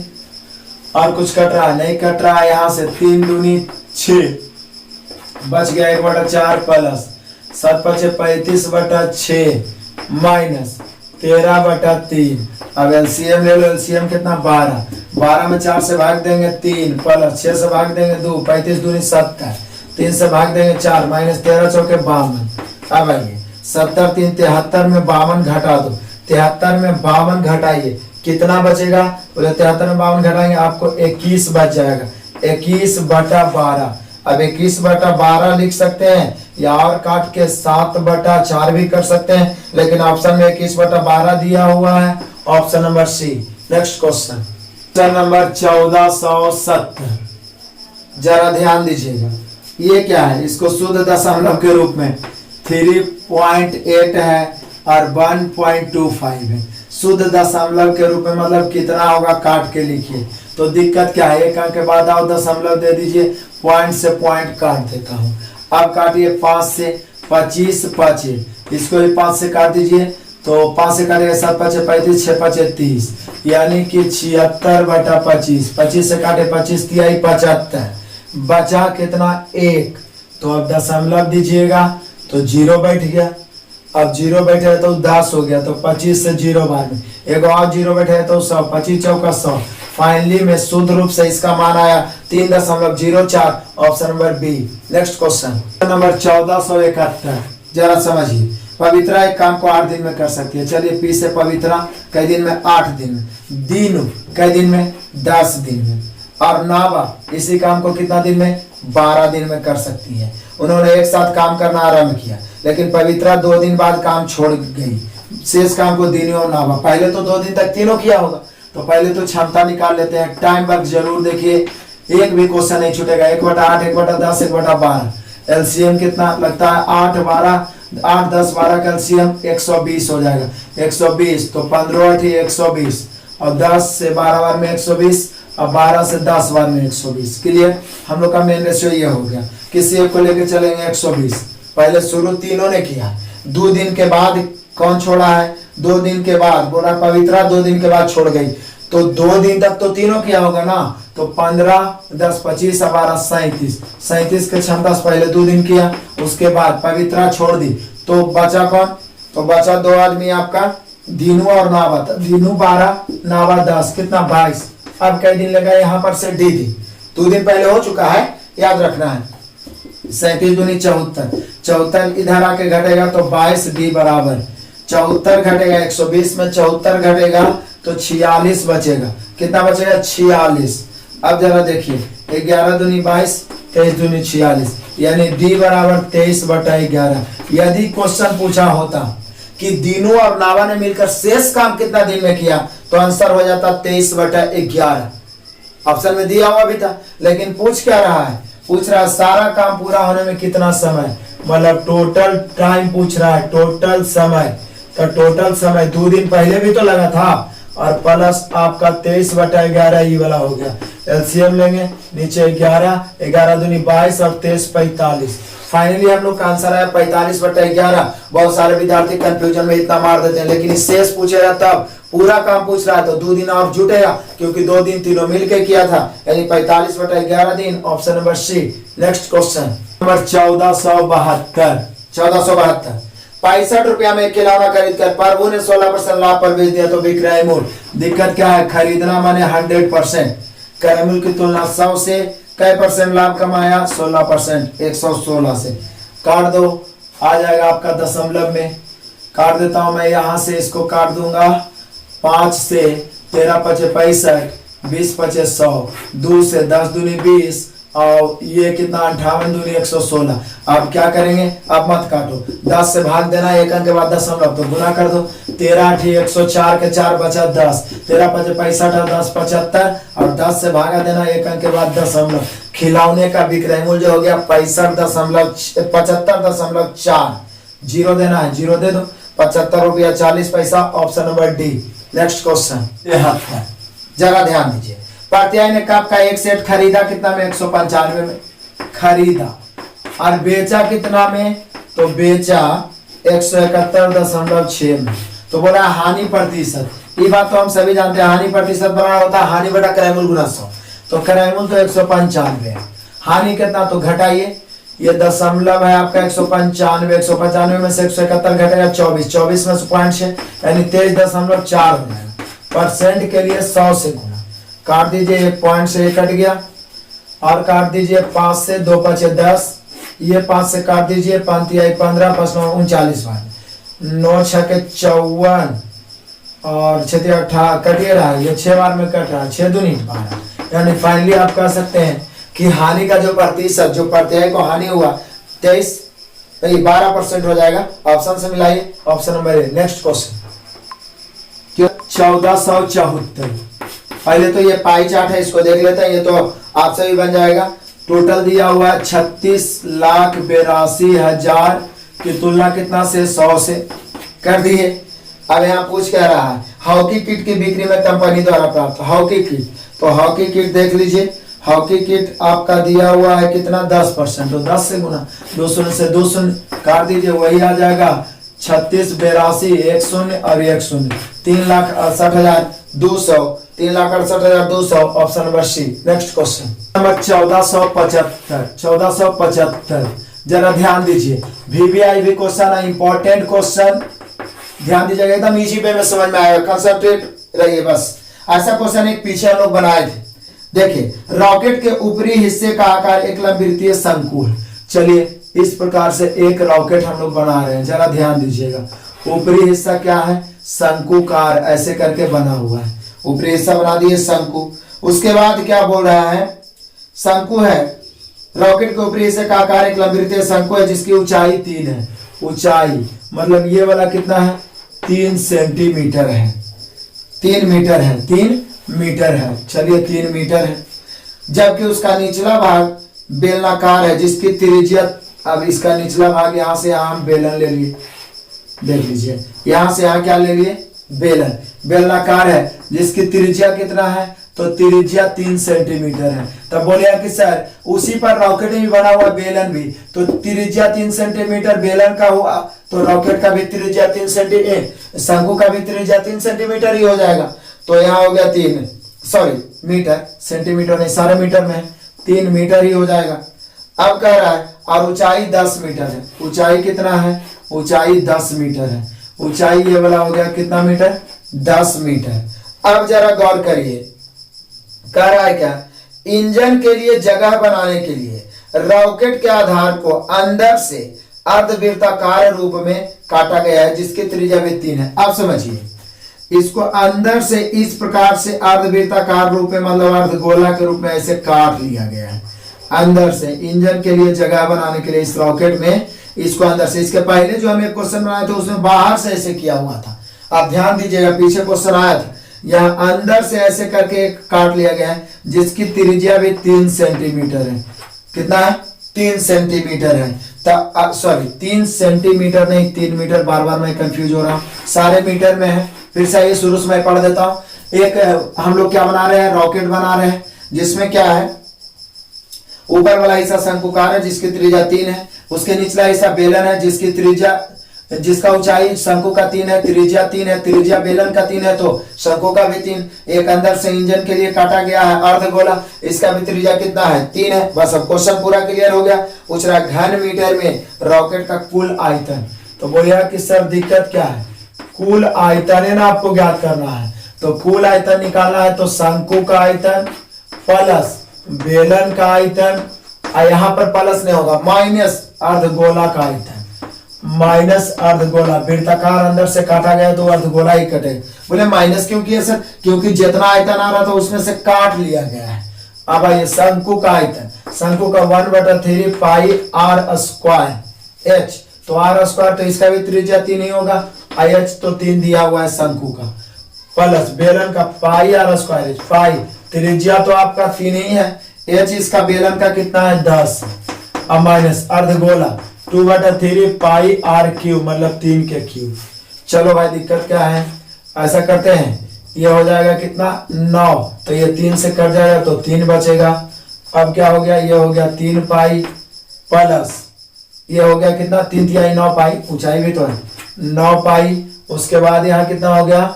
और कुछ कट रहा है? नहीं कट रहा है। यहाँ से 3 दूनी 6, बच गया 1/4 प्लस 7×5 = 35/6 माइनस 13/3। अब एलसीएम ले लो, एलसीएम कितना 12, 12 में 4 से भाग देंगे 3 प्लस 6 से भाग देंगे 2, 35 दूनी 70, 3 से भाग देंगे 4 माइनस 13 चौके 52। अब आइए 70 3 73 में 52 घटा दो, 73 में 52 घटाइए कितना बचेगा, बोले 73 में 52 घटाएंगे आपको 21 बच जाएगा, 21/12। अब 21/12 लिख सकते हैं या और काट के 7/4 भी कर सकते हैं, लेकिन ऑप्शन में 21/12 दिया हुआ है, option number C. Next question, question number 1470, जरा ध्यान दीजिएगा। ये क्या है, इसको शुद्ध दशमलव के रूप में 3.8 है और 1.25 है। शुद्ध दशमलव के रूप में मतलब कितना होगा काट के लिखिए। तो दिक्कत क्या है, एक अंक के बाद आओ दशमलव दे दीजिए, पॉइंट से पॉइंट काट देता हूँ। अब काटिए 5 से 25 25, इसको भी 5 से काट दीजिए, तो 5 से काटिएगा 7×5 = 35, 6×5 = 30, यानी कि 76/25। 25 से काटे 25 × 3 = 75, बचा कितना 1। तो अब दशमलव दीजिएगा तो 0 बैठ गया, अब 0 बैठे तो 10 हो गया, तो 25 से 0 बाद में एक और 0 बैठे तो 100, 25 चौका 100। फाइनली में शुद्ध रूप से इसका मान आया 3.04, option number B. Next question number 1471, जरा समझिए। पवित्रा एक काम को 8 दिन में कर सकती है। चलिए पी से पवित्रा कई दिन में 8 दिन में, दीनू कई दिन में 10 दिन में, और नावा इसी काम को कितना दिन में 12 दिन में कर सकती है। उन्होंने एक साथ काम करना आरंभ किया, लेकिन पवित्रा 2 दिन बाद काम छोड़ गई। शेष काम को दीनू और नावा पहले तो 2 दिन तक तीनों किया होगा, तो पहले तो क्षमता निकाल लेते हैं। टाइम वर्क जरूर देखिए, एक भी क्वेश्चन नहीं छूटेगा। 1/8 1/10 1/12, एलसीएम कितना लगता है 8 12, 8 10 12 का एलसीएम 120 हो जाएगा। 120 तो 15 8 120, और 10 से 12 बार में 120, और 12 से 10 बार में 120। क्लियर, हम लोग का मेन रेशियो ये हो गया। किसी एक को लेके चलेंगे 120। पहले शुरू तीनों ने किया, 2 दिन के बाद कौन छोड़ा है, 2 दिन के बाद बोला पवित्रा 2 दिन के बाद छोड़ गई, तो 2 दिन तक तो तीनों किया होगा ना। तो 15 10 25 और 12 37, 37 के क्षमता से पहले 2 दिन किया, उसके बाद पवित्रा छोड़ दी, तो बचा कौन, तो बचा 2 आदमी आपका दीनू और नावा। दीनू 12 नावा 10, कितना 22। अब कई दिन लगा यहाँ पर से डी दी, 2 दिन पहले हो चुका है, याद रखना है। 37 दूनी 74, 74 इधर आके घटेगा तो 22 डी बराबर 74 घटेगा, 120 में 74 घटेगा तो 46 बचेगा। कितना बचेगा 46। अब जरा देखिए 11 दूनी 22, 23 दूनी 46, यानी डी बराबर 23/11। यदि क्वेश्चन पूछा होता कि दीनू और नावा ने मिलकर शेष काम कितना दिन में किया, तो आंसर हो जाता 23/11। ऑप्शन में दिया हुआ भी था, लेकिन पूछ क्या रहा है, पूछ रहा है सारा काम पूरा होने में कितना समय, मतलब टोटल टाइम पूछ रहा है, टोटल समय। तो टोटल समय 2 दिन पहले भी तो लगा था, और प्लस आपका 23/11 ये वाला हो गया। एलसीएम लेंगे, नीचे 11, 11 दूनी 22 और 23 45। फाइनली हम लोग का आंसर आया 45/11। बहुत सारे विद्यार्थी कंफ्यूजन में इतना मार देते हैं, लेकिन शेष पूछेगा तब, पूरा काम पूछ रहा है तो 2 दिन और जुटेगा, क्योंकि 2 दिन तीनों मिलकर किया था, यानी 45/11 दिन, option number C. Next question number 1472, 1472। 65 रुपया में खिलौना खरीद कर प्रभु ने 16% लाभ पर बेच दिया, तो विक्रय मूल्य। दिक्कत क्या है, खरीदना माने 100%, क्रय मूल्य की तुलना 100 से कै % लाभ कमाया, 16%, 116 से काट दो, आ जाएगा आपका दशमलव में। काट देता हूं मैं, यहां से इसको काट दूंगा 5 से 13 5 65, 20 5 100, 2 से 10 दूनी 20, और ये कितना 58 दूनी 116। अब क्या करेंगे, अब मत काटो, 10 से भाग देना, एक अंक के बाद दशमलव, तो गुना कर दो। 13 8 104 के 4 बचा 10, 13 5 65 और 10 75, और 10 से भागा देना, एक अंक के बाद दशमलव। खिलौने का विक्रय मूल्य हो गया 75.4। जीरो देना है, जीरो दे दो, 75 रुपया 40 पैसा, option number D. Next question, जरा ध्यान दीजिए। प्रत्याय ने कप का एक सेट खरीदा कितना में, 195 में खरीदा, और बेचा कितना में, तो बेचा 171.6 में। तो बोला हानि प्रतिशत, ये बात तो हम सभी जानते हैं, हानि प्रतिशत बराबर होता है हानि बटा क्रय मूल्य गुना 100। तो क्रय मूल्य तो 195 है, हानि कितना, तो घटाइए ये दशमलव है आपका 195, 195 में से 171 घटेगा 24, 24 में से 0.6 यानी 23.4 हो जाएगा। परसेंट के लिए 100 से गुना, काट दीजिए, 1 पॉइंट से 1 कट गया और काट दीजिए 5 से, 2 5 10, ये 5 से काट दीजिए, 5 3 15, 5 9 39 बार, 9 6 के 54 और 6 3 18 कटिए रहा है, ये 6 बार में कट रहा है, 6 दूनी 12। यानी फाइनली आप कह सकते हैं कि हानि का जो प्रतिशत, जो प्रत्यय को हानि हुआ 12% हो जाएगा। ऑप्शन से मिलाइए, option number A. Next question 1474। पहले तो ये पाई चार्ट है, इसको देख लेते हैं, ये तो आपसे भी बन जाएगा। टोटल दिया हुआ है 36,82,000 की तुलना कितना से 100 से कर दिए। अब यहाँ पूछ कह रहा है हॉकी किट की बिक्री में कंपनी द्वारा प्राप्त हॉकी किट, तो हॉकी किट देख लीजिए, हॉकी किट आपका दिया हुआ है कितना 10%, तो 10 से गुना, 2 शून्य से 2 शून्य काट दीजिए, वही आ जाएगा 36 82 1 शून्य और 1 शून्य, 3,68,200, 3,68,200, option number C. Next question number 1475। जरा ध्यान दीजिए, VVIP क्वेश्चन है, इंपॉर्टेंट क्वेश्चन, ध्यान दीजिएगा, एकदम इजी वे में समझ में आएगा, कंसंट्रेट रहिए बस। ऐसा क्वेश्चन एक पीछे हम लोग बनाए थे, देखिए रॉकेट के ऊपरी हिस्से का आकार एक लंबवृत्तीय शंकु है। चलिए इस प्रकार से एक रॉकेट हम लोग बना रहे हैं, जरा ध्यान दीजिएगा, ऊपरी हिस्सा क्या है, शंकुकार, ऐसे करके बना हुआ है, ऊपरी हिस्सा बना दिए शंकु। उसके बाद क्या बोल रहा है, शंकु है, रॉकेट के ऊपरी हिस्से का आकार एक लंबवृत्तीय शंकु है जिसकी ऊंचाई 3 है। ऊंचाई मतलब ये वाला कितना है, 3 सेंटीमीटर है, 3 मीटर है, 3 मीटर है, चलिए 3 मीटर है। जबकि उसका निचला भाग बेलनाकार है जिसकी त्रिज्या, अब इसका निचला भाग यहाँ से यहाँ हम बेलन ले लिए, देख लीजिए, यहाँ से यहाँ क्या ले लिए, बेलन, बेलनाकार है जिसकी त्रिज्या कितना है, तो त्रिज्या 3 सेंटीमीटर है। तब बोले कि सर उसी पर रॉकेट भी बना हुआ, बेलन भी, तो त्रिज्या 3 सेंटीमीटर बेलन का हुआ, तो रॉकेट का भी त्रिज्या 3 सेंटीमीटर, शंकु का भी त्रिज्या 3 सेंटीमीटर ही हो जाएगा। तो यहाँ हो गया 3 मीटर, सेंटीमीटर नहीं, सारे मीटर में 3 मीटर ही हो जाएगा। अब कह रहा है और ऊंचाई 10 मीटर है, ऊंचाई कितना है, ऊंचाई 10 मीटर है, ऊंचाई ये वाला हो गया कितना मीटर, 10 मीटर। अब जरा गौर करिए, कह रहा है क्या, इंजन के लिए जगह बनाने के लिए रॉकेट के आधार को अंदर से अर्धवृत्ताकार रूप में काटा गया है जिसकी त्रिज्या भी 3 है। आप समझिए, इसको अंदर से इस प्रकार से अर्धवृत्ताकार रूप में, मतलब अर्धगोला के रूप में ऐसे काट लिया गया है अंदर से, इंजन के लिए जगह बनाने के लिए इस रॉकेट में, इसको अंदर से। इसके पहले जो हम एक क्वेश्चन बनाए थे उसमें बाहर से ऐसे किया हुआ था, आप ध्यान दीजिएगा, पीछे क्वेश्चन आया था, यहाँ अंदर से ऐसे करके काट लिया गया है जिसकी त्रिज्या भी 3 सेंटीमीटर है। कितना है, 3 सेंटीमीटर है, सॉरी 3 सेंटीमीटर नहीं 3 मीटर, बार बार मैं कंफ्यूज हो रहा हूँ, सारे मीटर में है। फिर से ये शुरू से मैं पढ़ देता हूँ। एक हम लोग क्या बना रहे हैं, रॉकेट बना रहे हैं जिसमें क्या है, ऊपर वाला हिस्सा शंकुकार है जिसकी त्रिज्या 3 है, उसके निचला हिस्सा बेलन है जिसकी त्रिज्या, जिसका ऊंचाई शंकु का 3 है, त्रिज्या 3 है, त्रिज्या बेलन का 3 है, तो शंकु का भी 3। एक अंदर से इंजन के लिए काटा गया है अर्धगोला, इसका भी त्रिज्या कितना है, 3 है। बस अब क्वेश्चन पूरा क्लियर हो गया। पूछ रहा घन मीटर में रॉकेट का कुल आयतन, तो बोलिए कि सर दिक्कत क्या है, कुल आयतन है ना आपको ज्ञात करना है, तो कुल आयतन निकालना है तो शंकु का आयतन प्लस बेलन का आयतन, यहाँ पर प्लस नहीं होगा, माइनस अर्धगोला का आयतन, माइनस अर्धगोला, वृत्ताकार अंदर से काटा गया तो अर्धगोला ही कटे। बोले माइनस क्यों किया सर, क्योंकि जितना आयतन आ रहा था उसमें से काट लिया गया है। अब आइए शंकु का आयतन, शंकु का 1/3 पाई आर स्क्वायर एच, तो आर स्क्वायर, तो इसका भी त्रिज्या 3 ही होगा, एच तो 3 दिया हुआ है शंकु का, प्लस बेलन का पाई आर स्क्वायर एच, पाई त्रिज्या तो आपका 3 ही है, एच इसका बेलन का कितना है 10, अब माइनस अर्धगोला 2/3 पाई आर क्यूब, मतलब 3 के क्यूब। चलो भाई दिक्कत क्या है, ऐसा करते हैं, ये हो जाएगा कितना 9, तो ये 3 से कट जाएगा तो 3 बचेगा। अब क्या हो गया, ये हो गया 3 पाई प्लस ये हो गया कितना 3 तिहाई 9 पाई, ऊंचाई भी तो है 9 पाई। उसके बाद यहाँ कितना हो गया,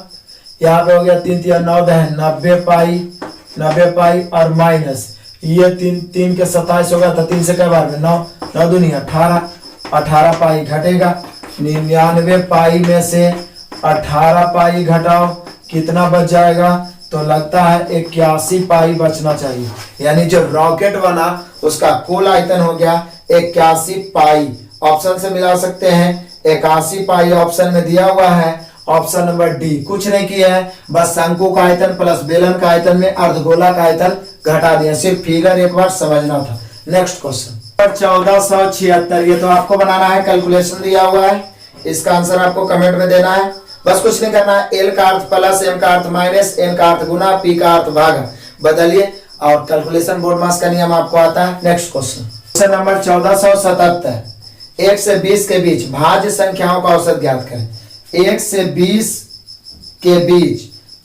यहाँ पे हो गया 3 तिहाई 9 दहन 90 पाई और माइनस ये 3 के 27 होगा, तो 3 से कई बार में 9, 9 दूनी 18, 18 पाई घटेगा। 99 पाई में से 18 पाई घटाओ, कितना बच जाएगा? तो लगता है 81 पाई बचना चाहिए। यानी जो रॉकेट बना उसका कुल आयतन हो गया 81 पाई। ऑप्शन से मिला सकते हैं, 81 पाई ऑप्शन में दिया हुआ है, ऑप्शन नंबर डी। कुछ नहीं किया है, बस शंकु का आयतन प्लस बेलन का आयतन में अर्धगोला का आयतन घटा दिया। सिर्फ फिगर एक बार समझना था। नेक्स्ट क्वेश्चन 1476, ये तो आपको बनाना है, कैलकुलेशन दिया हुआ है, इसका आंसर आपको कमेंट में देना है। बस कुछ नहीं करना है, एल का अर्थ प्लस, एम का अर्थ माइनस, एन का अर्थ गुना, पी का अर्थ भाग बदलिए और कैलकुलेशन बोर्ड मास का नियम आपको आता है। नेक्स्ट क्वेश्चन, क्वेश्चन नंबर 1477, 1 से 20 के बीच भाज्य संख्याओं का औसत ज्ञात करें। 1 से 20 के बीच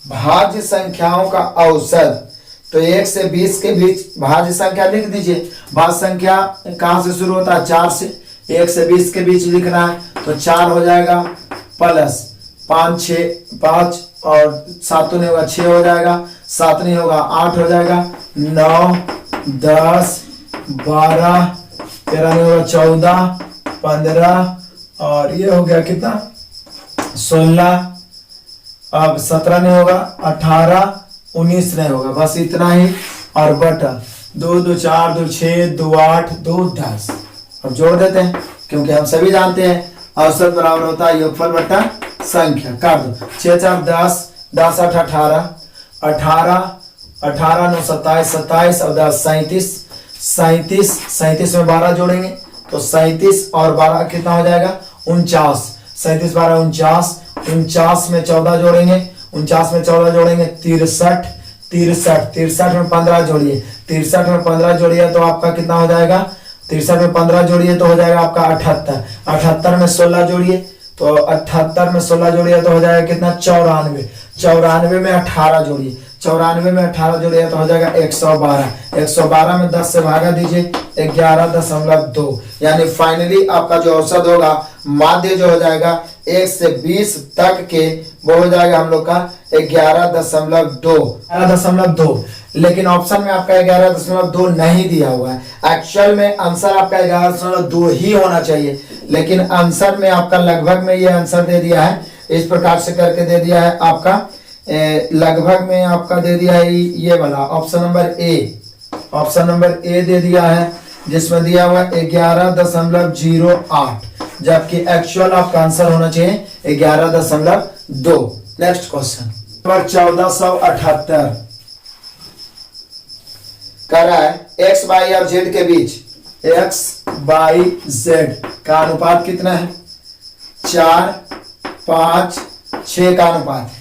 भाज्य संख्याओं का औसत, तो 1 से 20 के बीच भाज्य संख्या लिख दीजिए। भाज्य संख्या कहां से शुरू होता है? 4 से। 1 से 20 के बीच लिखना है तो 4 हो जाएगा, प्लस 5 6 5 और 7 नहीं होगा 6 हो जाएगा, 7 नहीं होगा 8 हो जाएगा, 9 10 12 13 नहीं होगा 14 15 और ये हो गया कितना 16, अब 17 नहीं होगा 18 19 नहीं होगा, बस इतना ही और बटा 2 2 4 2 6 2 8 2 10। अब जोड़ देते हैं क्योंकि हम सभी जानते हैं औसत बराबर होता है योगफल बट्टा संख्या। काट दो, 6 4 10 10 8 18 18 18 9 27 27 और 10 37 37 37 में 12 जोड़ेंगे तो 37 और 12 कितना हो जाएगा 49। 37 12 49, 49 में 14 जोड़ेंगे, 49 में 14 जोड़ेंगे 63 63 63 में 15 जोड़िए, 63 में 15 जोड़िए तो आपका कितना हो जाएगा, 63 में 15 जोड़िए तो हो जाएगा आपका 78, 78 में 16 जोड़िए तो 78 में 16 जोड़िए तो हो जाएगा कितना 94, 94 में 18 जोड़िए, 94 में 18 जोड़िए तो हो जाएगा 112, 112 में 10 से भागा दीजिए 11.2। यानी फाइनली आपका जो औसत होगा माध्य जो हो जाएगा 1 से 20 तक के वो हो जाएगा हम लोग का 11.2। लेकिन ऑप्शन में आपका 11.2 नहीं दिया हुआ है। एक्चुअल में आंसर आपका 11.2 ही होना चाहिए, लेकिन आंसर में आपका लगभग में ये आंसर दे दिया है, इस प्रकार से करके दे दिया है आपका लगभग में आपका दे दिया है ये वाला option number A, option number A दे दिया है जिसमें दिया हुआ 11.08, जबकि एक्चुअल आपका आंसर होना चाहिए 11.2। नेक्स्ट क्वेश्चन नंबर 1478 कह रहा है एक्स वाई और जेड के बीच एक्स वाई जेड का अनुपात कितना है? 4 5 6 का अनुपात है।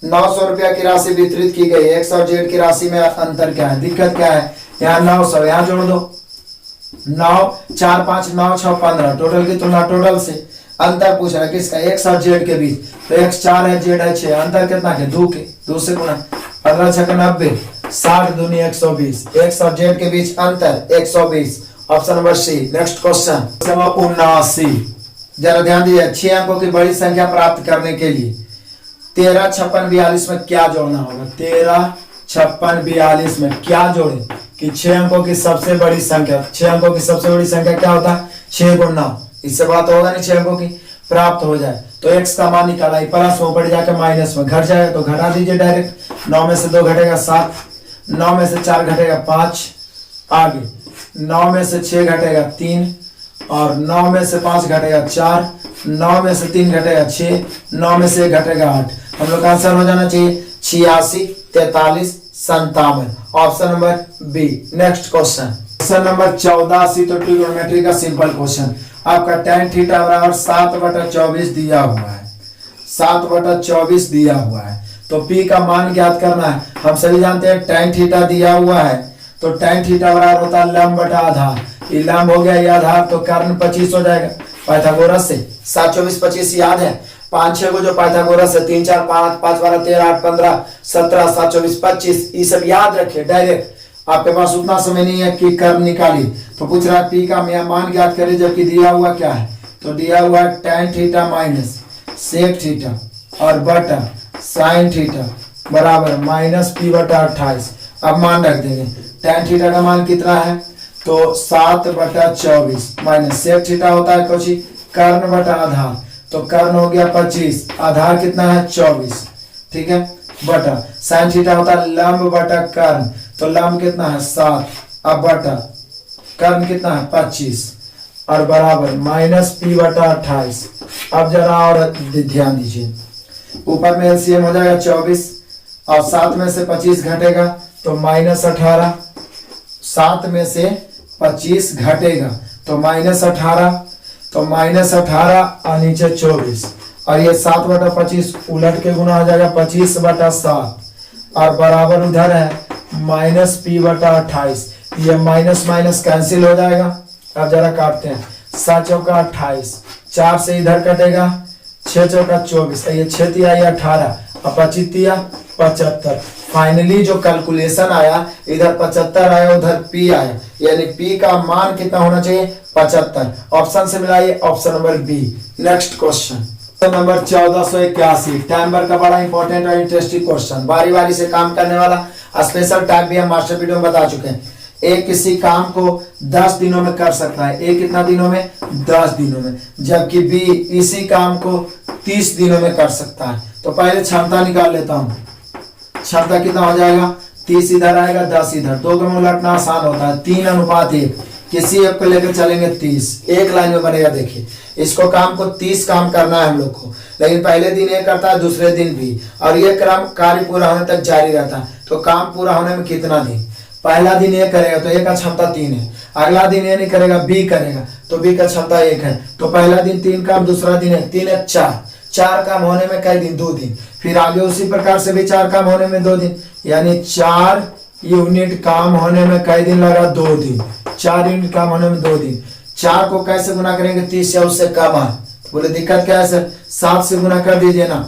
900 रुपया की राशि वितरित की गई। एक्स और जेड की राशि में अंतर क्या है? दिक्कत क्या है? यहाँ 900 यहाँ जोड़ दो, 9 4 5 9 6 15 टोटल की तुलना टोटल से। अंतर पूछ रहा है किसका? एक्स और जेड के बीच। तो एक्स 4 है जेड है 6, अंतर कितना है? 2 के 2 से गुणा 15 6 90 60 दूनी 120। एक्स और जेड के बीच अंतर 120, option number C. Next question 79, जरा ध्यान दीजिए। 6 अंकों की बड़ी संख्या प्राप्त करने के लिए 13 56 42 में क्या जोड़ना होगा? 13 56 42 में क्या जोड़े कि 6 अंकों की सबसे बड़ी संख्या, 6 अंकों की सबसे बड़ी संख्या क्या होता है? 6 गुना 9। इससे बात होगा नहीं 6 अंकों की प्राप्त हो जाए तो एक्स का मान निकाला, प्लस में ऊपर जाकर माइनस में घट जाएगा तो घटा दीजिए डायरेक्ट। 9 में से 2 घटेगा 7, 9 में से 4 घटेगा 5, आगे 9 में से 6 घटेगा 3 और 9 में से 5 घटेगा 4, 9 में से 3 घटेगा 6, 9 में से 1 घटेगा 8। हम लोग का आंसर हो जाना चाहिए 86 43 57, option number B. Next question question number 14, तो ट्रिग्नोमेट्री का सिंपल क्वेश्चन। आपका tan थीटा बराबर 7/24 दिया हुआ है, 7/24 दिया हुआ है तो P का मान ज्ञात करना है। हम सभी जानते हैं tan थीटा दिया हुआ है तो tan थीटा बराबर होता है लंब बटा आधार। ये लंब हो गया ये आधार तो कर्ण 25 हो जाएगा पाइथागोरस से। 7 24 25 याद है, 5 6 को जो पाइथागोरस है 3 4 5 5 12 13 8 15 17 7 24 25 ये सब याद रखिए डायरेक्ट। आपके पास उतना समय नहीं है कि कर्ण निकाली। तो पूछ रहा है P का मान ज्ञात करें, जबकि दिया हुआ क्या है? तो दिया हुआ है tan theta minus sec theta और बटा साइन थीटा बराबर -P/28। अब मान रख देंगे tan थीटा का मान कितना है? तो 7/24 माइनस सेक थीटा होता है कुछ कर्ण बटा आधार, तो कर्ण हो गया 25, आधार कितना है 24, ठीक है, बटा साइन थीटा होता है लंब बटा कर्ण, तो लंब कितना है 7, अब बटा कर्ण कितना है 25 और बराबर माइनस p/28। अब जरा और ध्यान दीजिए, ऊपर में एलसीएम हो जाएगा 24 और 7 में से 25 घटेगा तो -18, 7 में से 25 घटेगा तो -18, तो -18 और नीचे 24 और ये 7/25 उलट के गुना हो जाएगा 25/7 और बराबर उधर है -p/28। ये माइनस माइनस कैंसिल हो जाएगा। अब जरा काटते हैं, 7 चौका 28, 4 से इधर कटेगा, 6 चौका 24, ये 6 तिया 18 और 25 तिया 75। फाइनली जो कैलकुलेशन आया इधर 75 आया उधर p आया, यानी p का मान कितना होना चाहिए 75। ऑप्शन से मिलाइए, option number B. Next question number 1481, timer का बड़ा इंपॉर्टेंट और इंटरेस्टिंग क्वेश्चन, बारी बारी से काम करने वाला स्पेशल टाइप भी हम मास्टर वीडियो में बता चुके हैं। ए किसी काम को 10 दिनों में कर सकता है, ए कितना दिनों में 10 दिनों में, जबकि बी इसी काम को 30 दिनों में कर सकता है। तो पहले क्षमता निकाल लेता हूं, क्षमता कितना हो जाएगा 30 इधर आएगा 10 इधर, दो को उलटना आसान होता है, 3:1, किसी एक को लेकर चलेंगे 30, एक लाइन में बनेगा। देखिए इसको काम को 30 काम करना है हम लोग को, लेकिन पहले दिन ये करता है दूसरे दिन भी, और ये क्रम कार्य पूरा होने तक जारी रहता है। तो काम पूरा होने में कितना दिन, पहला दिन ये करेगा तो ए का क्षमता 3 है, अगला दिन ये नहीं करेगा बी करेगा तो बी का क्षमता 1 है, तो पहला दिन 3 काम, दूसरा दिन है 3 है 4, 4 काम होने में कई दिन 2 दिन, फिर आगे उसी प्रकार से भी 4 काम होने में 2 दिन, यानी 4 यूनिट काम होने में कई दिन लगा 2 दिन, 4 यूनिट काम होने में 2 दिन। 4 को कैसे गुना करेंगे 30 या उससे कम है, बोले दिक्कत क्या है सर, 7 से गुना कर दीजिए ना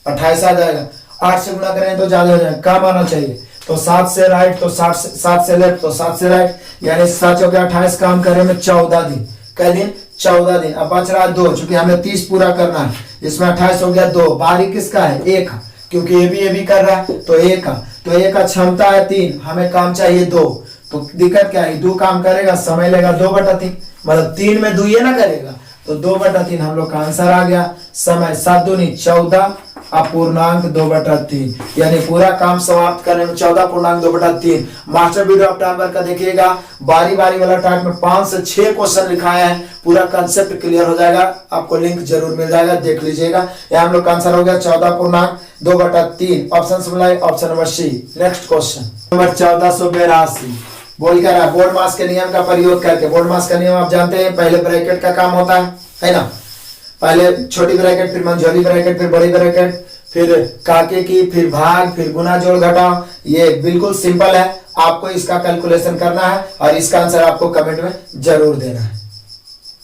28 आ जाएगा, 8 से गुना करेंगे तो ज्यादा हो जाएगा, कम आना चाहिए। तो 7 से राइट तो 7 से लेफ्ट तो 7 से राइट, यानी 7 चौके 28 काम करने में 14 दिन, कई दिन 14 दिन। अब बच रहा है 2, चूंकि हमें 30 पूरा करना है, इसमें 28 हो गया 2, बारी किसका है 1, क्योंकि ये भी कर रहा है तो 1 का, तो 1 का क्षमता है 3, हमें काम चाहिए 2, तो दिक्कत क्या है 2 काम करेगा, समय लेगा 2/3, मतलब 3 में 2 ये ना करेगा तो 2/3 हम लोग का आंसर आ गया। समय 7 दूनी 14 अपूर्णांक 2/3, यानी पूरा काम समाप्त करने में 14 पूर्णांक 2/3। मास्टर वीडियो आप टाइमर का देखिएगा, बारी बारी वाला टाइप में 5 से 6 क्वेश्चन लिखाए हैं, पूरा कंसेप्ट क्लियर हो जाएगा, आपको लिंक जरूर मिल जाएगा, देख लीजिएगा। यहाँ हम लोग का आंसर हो गया 14 पूर्णांक 2/3। ऑप्शन से मिलाए, option number C. Next question number 1482, बोल कर रहा है बोर्ड मास के नियम का प्रयोग करके। बोर्ड मास का नियम आप जानते हैं, पहले ब्रैकेट का काम होता है ना, पहले छोटी ब्रैकेट, फिर मंझोली ब्रैकेट, फिर बड़ी ब्रैकेट, फिर काके की, फिर भाग, फिर गुना जोड़ घटाओ। ये बिल्कुल सिंपल है, आपको इसका कैलकुलेशन करना है और इसका आंसर आपको कमेंट में जरूर देना है।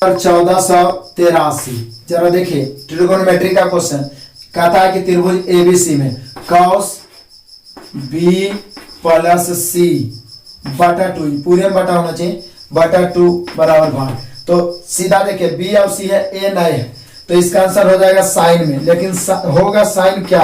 1483 जरा देखिए, ट्रिगोनोमेट्री का क्वेश्चन कहता है कि त्रिभुज एबीसी में cos b + c बटा 2, पूरे में बटा होना चाहिए, बटा 2 बराबर भाग। तो सीधा देखिए b और c है, a नए है, तो इसका आंसर हो जाएगा साइन में, लेकिन होगा साइन क्या,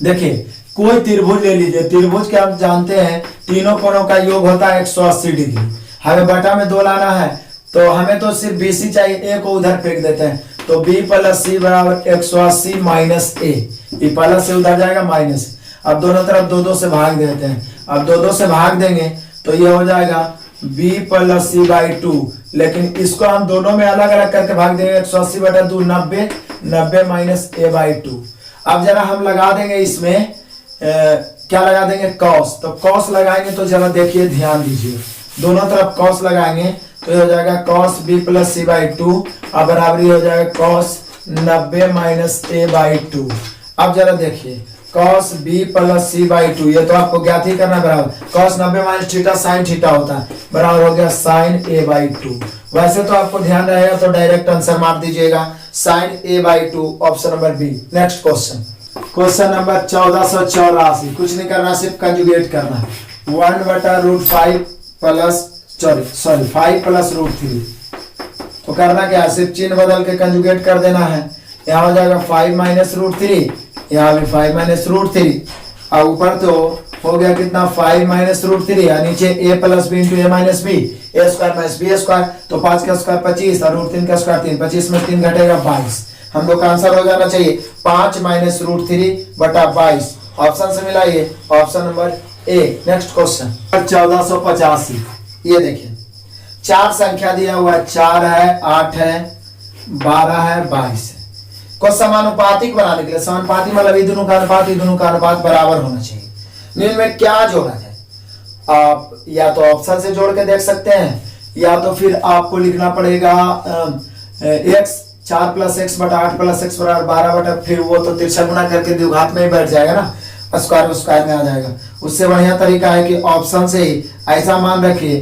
देखिए कोई त्रिभुज ले लीजिए, त्रिभुज के आप जानते हैं तीनों कोणों का योग होता है 180 डिग्री, हमें बटा में 2 लाना है, तो हमें तो सिर्फ BC चाहिए, a को उधर फेंक देते हैं, तो b + c बराबर 180 - a, ये प्लस से उधर जाएगा माइनस। अब दोनों तरफ 2-2 से भाग देते हैं, अब 2-2 से भाग देंगे तो ये हो जाएगा b + c/2, लेकिन इसको हम दोनों में अलग अलग करके भाग देंगे, 180/2 90, 90 - a/2। अब जरा हम लगा देंगे इसमें क्या लगा देंगे cos, तो cos लगाएंगे तो जरा देखिए ध्यान दीजिए, दोनों तरफ cos लगाएंगे तो ये हो जाएगा cos b + c/2 और बराबरी हो जाएगा cos 90 - a/2। अब जरा देखिए cos b + c/2, ये तो आपको ज्ञात ही करना बराबर, cos 90 - θ sin θ होता है, बराबर हो गया sin a/2। वैसे तो आपको ध्यान रहेगा तो डायरेक्ट आंसर मार दीजिएगा sin a/2, option number B. Next question number 1484, कुछ नहीं करना, सिर्फ कंजुगेट करना है, 1/√5 5 + √3। तो करना क्या है, सिर्फ चिन्ह बदल के कंजुगेट कर देना है, यहाँ हो जाएगा 5 - √3, यहाँ भी 5 - √3, और ऊपर तो हो गया कितना 5 माइनस रूट 3 और नीचे a plus B into A minus B, A square minus B square, तो 5 का स्क्वायर 25 और रूट 3 का स्क्वायर 3, 25 में 3 घटेगा 22। हम लोग का आंसर हो जाना चाहिए 5 माइनस रूट 3 बटा 22। ऑप्शन से मिला ये option number A. Next question 1485, ये देखिए 4 संख्या दिया हुआ है, 4 है, 8 है, 12 है, 22 है। को समानुपातिक बनाने के लिए, समानुपाती मतलब ये दोनों का अनुपात बराबर होना चाहिए। इनमें क्या जोड़ा जाए? आप या तो ऑप्शन से जोड़ के देख सकते हैं, या तो फिर आपको लिखना पड़ेगा x 4 प्लस एक्स बटा 8 प्लस एक्स बराबर 12 बटा, फिर वो तो तिरछा गुना करके द्विघात में ही बैठ जाएगा ना, स्क्वायर में आ जाएगा। उससे बढ़िया तरीका है कि ऑप्शन से ही ऐसा मान रखिए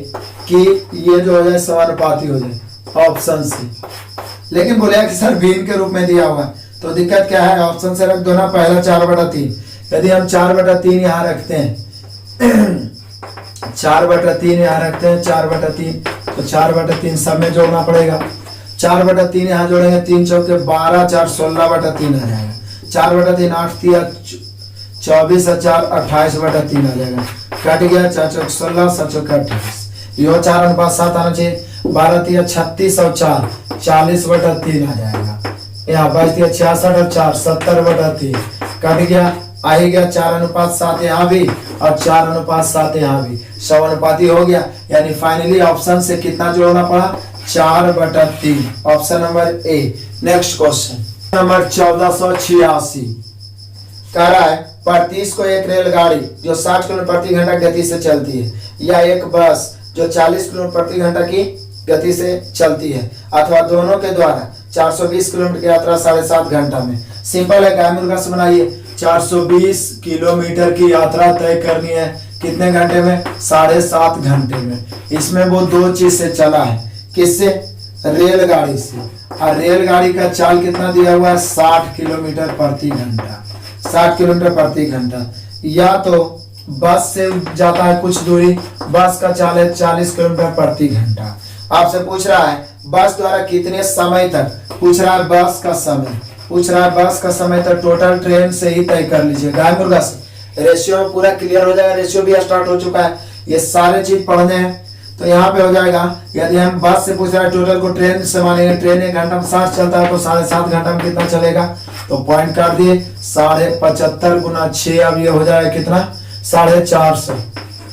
कि ये जो हो जाए समानुपाती हो जाए ऑप्शन से। लेकिन बोले कि सर भिन्न के रूप में दिया हुआ है, तो दिक्कत क्या है? ऑप्शन से रख दो ना, पहला 4/3। यदि हम 4/3 यहाँ रखते हैं 4/3 यहाँ रखते हैं 4/3, तो 4/3 सब में जोड़ना पड़ेगा। 4/3 यहाँ जोड़ेंगे, 3 चौके 12, 4 16/3 आ जाएगा। 4/3 8 24 और 4 28/3 आ जाएगा। कट गया 4 चौक 16, 7 चौक 28। यो 4:7 आना चाहिए। 12 3 36 और 4 40/3 आ जाएगा। यहाँ 22 66 और 4 70/3 कट गया। आ ही गया 4:7 यहाँ भी और 4:7 यहाँ भी, समानुपाती हो गया। यानी फाइनली ऑप्शन से कितना जोड़ना पड़ा? 4/3, option number A. Next question number 1486 कह रहा है प्रतीश को एक रेलगाड़ी जो 60 किलोमीटर प्रति घंटा गति से चलती है, या एक बस जो 40 किलोमीटर प्रति घंटा की गति से चलती है, अथवा दोनों के द्वारा 420 किलोमीटर की यात्रा 7.5 घंटा में। सिंपल है, गाय मुर्गा से बनाइए। 420 किलोमीटर की यात्रा तय करनी है कितने घंटे में? 7.5 घंटे में। इसमें वो दो चीज से चला है, किससे? रेलगाड़ी से। और रेलगाड़ी का चाल कितना दिया हुआ है? 60 किलोमीटर प्रति घंटा, 60 किलोमीटर प्रति घंटा। या तो बस से जाता है कुछ दूरी, बस का चाल है 40 किलोमीटर प्रति घंटा। आपसे पूछ रहा है बस द्वारा कितने समय तक, पूछ रहा है बस का समय, पूछ रहा है बस का समय तक टोटल ट्रेन से ही तय कर लीजिए। गाय मुर्गा से रेशियो में पूरा क्लियर हो जाएगा, रेशियो भी स्टार्ट हो चुका है। ये सारे चीज पढ़ने हैं तो यहाँ पे हो जाएगा। यदि हम बस से पूछ रहे हैं टोटल को ट्रेन से मानेंगे, ट्रेन 1 घंटा में 60 चलता है, तो 7.5 घंटा में कितना चलेगा? तो पॉइंट काट दिए। 75 गुना 6, अब ये हो जाएगा कितना? 450,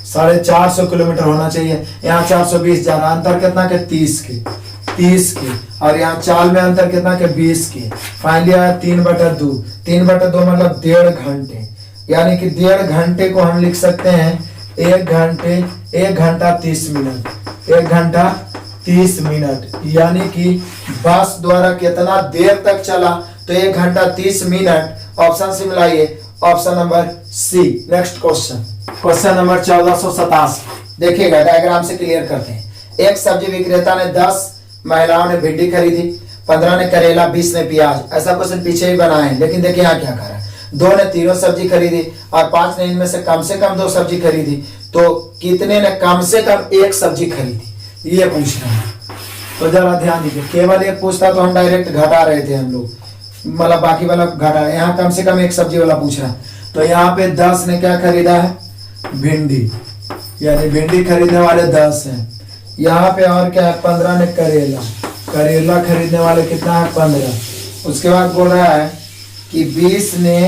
450 किलोमीटर होना चाहिए। यहाँ 420 जा रहा, अंतर कितना के? 30 के। और यहाँ चाल में अंतर कितना के? 20 के। फाइनली आया 3/2, 3/2 मतलब 1.5 घंटे। यानी कि 1.5 घंटे को हम लिख सकते हैं 1 घंटा 30 मिनट, 1 घंटा 30 मिनट। यानी कि बस द्वारा कितना देर तक चला? तो 1 घंटा 30 मिनट। ऑप्शन से मिलाइए, option number C. Next question, question number 1487 देखिएगा, डायग्राम से क्लियर करते हैं। एक सब्जी विक्रेता ने 10 महिलाओं ने भिंडी खरीदी, 15 ने करेला, 20 ने प्याज। ऐसा क्वेश्चन पीछे ही बनाए हैं, लेकिन देखिए यहाँ क्या करा। 2 ने तीनों सब्जी खरीदी और 5 ने इनमें से कम 2 सब्जी खरीदी, तो कितने ने कम से कम 1 सब्जी खरीदी? ये पूछना है। तो जरा ध्यान दीजिए, केवल एक पूछता तो हम डायरेक्ट घटा रहे थे हम लोग, मतलब बाकी वाला घटा। यहाँ कम से कम 1 सब्जी वाला पूछ रहा। तो यहाँ पे 10 ने क्या खरीदा है? भिंडी, यानी भिंडी खरीदने वाले 10 हैं। यहाँ पे और क्या है? 15 ने करेला, करेला खरीदने वाले कितना है? 15। उसके बाद बोल रहा है कि 20 ने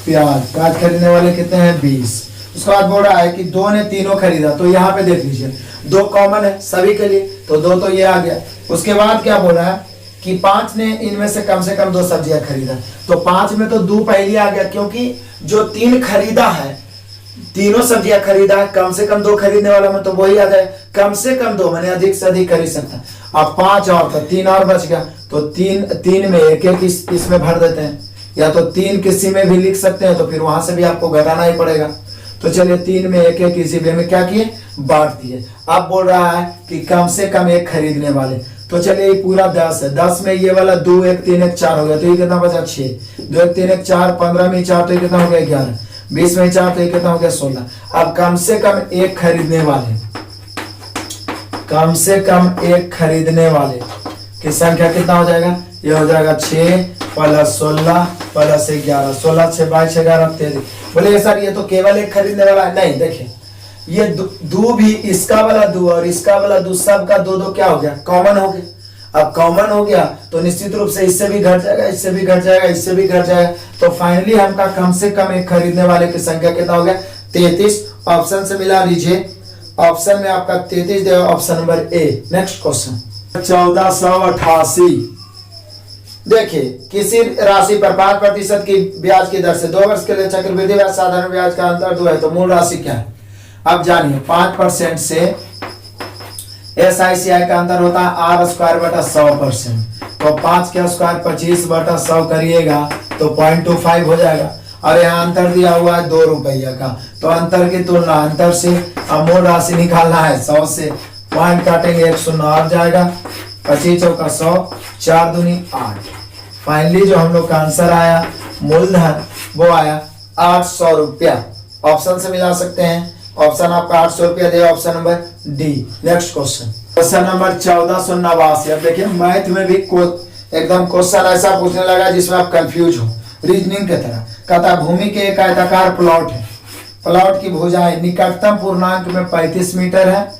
प्याज खरीदने वाले कितने हैं? 20। उसके बाद बोल रहा है कि 2 ने तीनों खरीदा, तो यहाँ पे देख लीजिए 2 कॉमन है सभी के लिए, तो 2 तो ये आ गया। उसके बाद क्या बोल रहा है कि 5 ने इनमें से कम 2 सब्जियां खरीदा, तो 5 में तो 2 पहले आ गया, क्योंकि जो 3 खरीदा है, तीनों सब्जियां खरीदा है, कम से कम 2 खरीदने वाला में तो वही आ गया। कम से कम 2 मैंने अधिक से अधिक खरीद सकता। अब 5 और तो 3 और बच गया, तो 3 में एक इसमें भर देते हैं, या तो 3 किसी में भी लिख सकते हैं, तो फिर वहां से भी आपको घटाना ही पड़ेगा। तो चलिए 3 में एक इसी में क्या किए? बांट दिए। अब बोल रहा है कि कम से कम 1 खरीदने वाले, तो चलिए ये पूरा 10 है। 10 में ये वाला 2 1 3 1 4 हो गया, तो ये कितना बचा? 6। 2 1 3 1 4, 15 में 4 तो ये कितना हो गया? 11। 20 में 4 तो ये कितना हो गया? 16। अब कम से कम 1 खरीदने वाले, कम से कम 1 खरीदने वाले की संख्या कितना हो जाएगा? ये हो जाएगा 6 प्लस 16 प्लस 11, 16 6 22 11 23। बोले सर ये तो केवल एक खरीदने वाला है, नहीं देखिए ये दो भी, इसका वाला दो और इसका वाला दो, सबका दो दो क्या हो गया, कॉमन हो गया। अब कॉमन हो गया तो निश्चित रूप से इससे भी घट जाएगा, इससे भी घट जाएगा, इससे भी घट जाएगा। तो फाइनली हमका कम से कम एक खरीदने वाले की संख्या कितना हो गया, 33। ऑप्शन से मिला लीजिए, ऑप्शन में आपका 33 देगा, option number A. Next question 1488। देखिए किसी राशि पर 5% की ब्याज की दर से 2 वर्ष के लिए चक्रवृद्धि ब्याज साधारण ब्याज का अंतर 2 है, तो मूल राशि क्या है। अब जानिए 5% से SICI का अंतर होता है R² / 100%। तो 5 के स्क्वायर 25/100 करिएगा तो 0.25 हो जाएगा। और यहाँ अंतर दिया हुआ है 2 रुपया का, तो अंतर की तुलना अंतर से मूल राशि निकालना है। 100 से पॉइंट काटेंगे 1 शून्य और जाएगा, 25 चौका 100, 4 दूनी 8। फाइनली जो हम लोग का आंसर आया मूलधन वो आया 800 रुपया। ऑप्शन से मिला सकते हैं, ऑप्शन आपका 800 रुपया दे, option number D. Next question number 1489। अब देखिए मैथ में भी एकदम क्वेश्चन ऐसा पूछने लगा जिसमें आप कंफ्यूज हो, रीजनिंग की तरह। कहता भूमि के एक आयताकार प्लॉट है, प्लॉट की भुजाएं निकटतम पूर्णांक में 35 मीटर है,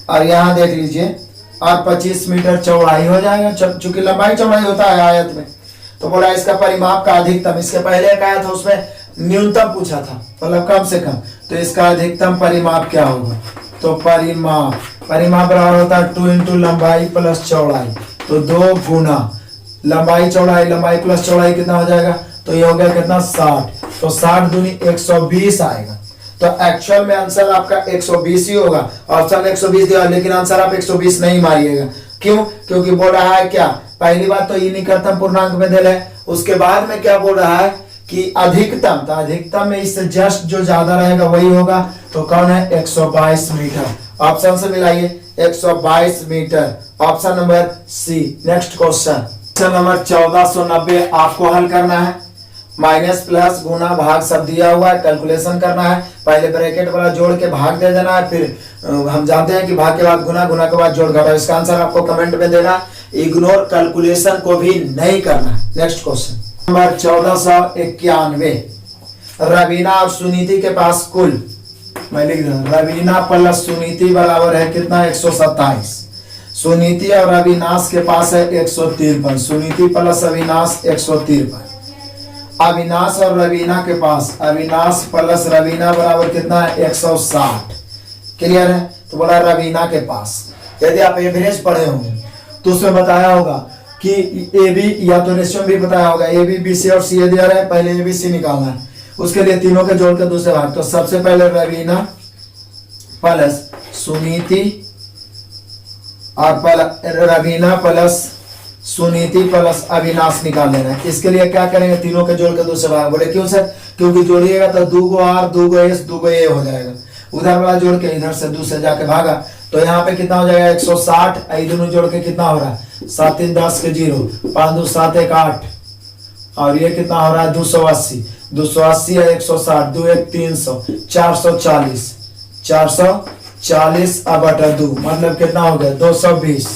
और यहाँ देख लीजिए और 25 मीटर चौड़ाई हो जाएगा, चूंकि लंबाई चौड़ाई होता है आयत में। तो बोला इसका परिमाप का अधिकतम, इसके पहले एक आया था उसमें न्यूनतम पूछा था, मतलब कम से कम, तो इसका अधिकतम परिमाप क्या होगा। तो परिमाप बराबर होता है 2 × लंबाई प्लस चौड़ाई, तो 2 गुना लंबाई चौड़ाई, लंबाई प्लस चौड़ाई कितना हो जाएगा, तो ये हो गया कितना 60। तो 60 दूनी 120 आएगा। तो एक्चुअल में आंसर आपका 120 ही होगा। ऑप्शन 120 दिया, लेकिन आंसर आप 120 नहीं मारिएगा। क्यों? क्योंकि बोल रहा है क्या, पहली बात तो ये निकटतम पूर्णांक में दे रहे, उसके बाद में क्या बोल रहा है कि अधिकतम, तो अधिकतम में इससे जस्ट जो ज्यादा रहेगा वही होगा। तो कौन है 122 मीटर। ऑप्शन से मिलाइए 122 metre, option number C. Next question number 1490 आपको हल करना है। माइनस प्लस गुना भाग सब दिया हुआ है, कैलकुलेशन करना है। पहले ब्रैकेट वाला जोड़ के भाग दे देना है, फिर हम जानते हैं कि भाग के बाद गुना, गुना के बाद जोड़ घटा। इसका आंसर आपको कमेंट में देना, इग्नोर कैलकुलेशन को भी नहीं करना। Next question number 1491। रवीना और सुनीति के पास कुल, मैं लिख दूं, रवीना प्लस सुनीति बराबर है कितना 127। सुनीति और अविनाश के पास है 153। सुनीति प्लस अविनाश 153। अविनाश और रवीना के पास, अविनाश प्लस रवीना बराबर कितना है 160। क्लियर है। तो बोला रवीना के पास, यदि आप एवरेज पढ़े होंगे तो उसमें बताया होगा कि ए बी, या तो रेशियो भी बताया होगा, ए बी, बी सी और सी दिया रहा है, पहले ए बी सी निकालना है, उसके लिए तीनों के जोड़ के दूसरे भाग। तो सबसे पहले रवीना प्लस सुनीति और रवीना प्लस सुनीति प्लस अविनाश निकाल लेना है। इसके लिए क्या करेंगे, तीनों के जोड़ के दूसरे भाग। बोले क्यों सर, क्योंकि जोड़िएगा तो 2 आर 2 एस 2 ए हो जाएगा। उधर वाला जोड़ के इधर से दूसरे जाके भागा, तो यहाँ पे कितना हो जाएगा 160। दोनों जोड़ के कितना हो रहा है 7 3 10 के 0, 5 2 7 1 8, और ये कितना हो रहा है 280। 280 है 160, 2 1 300, 440, 440 अब बटा 2, मतलब कितना हो गया 220।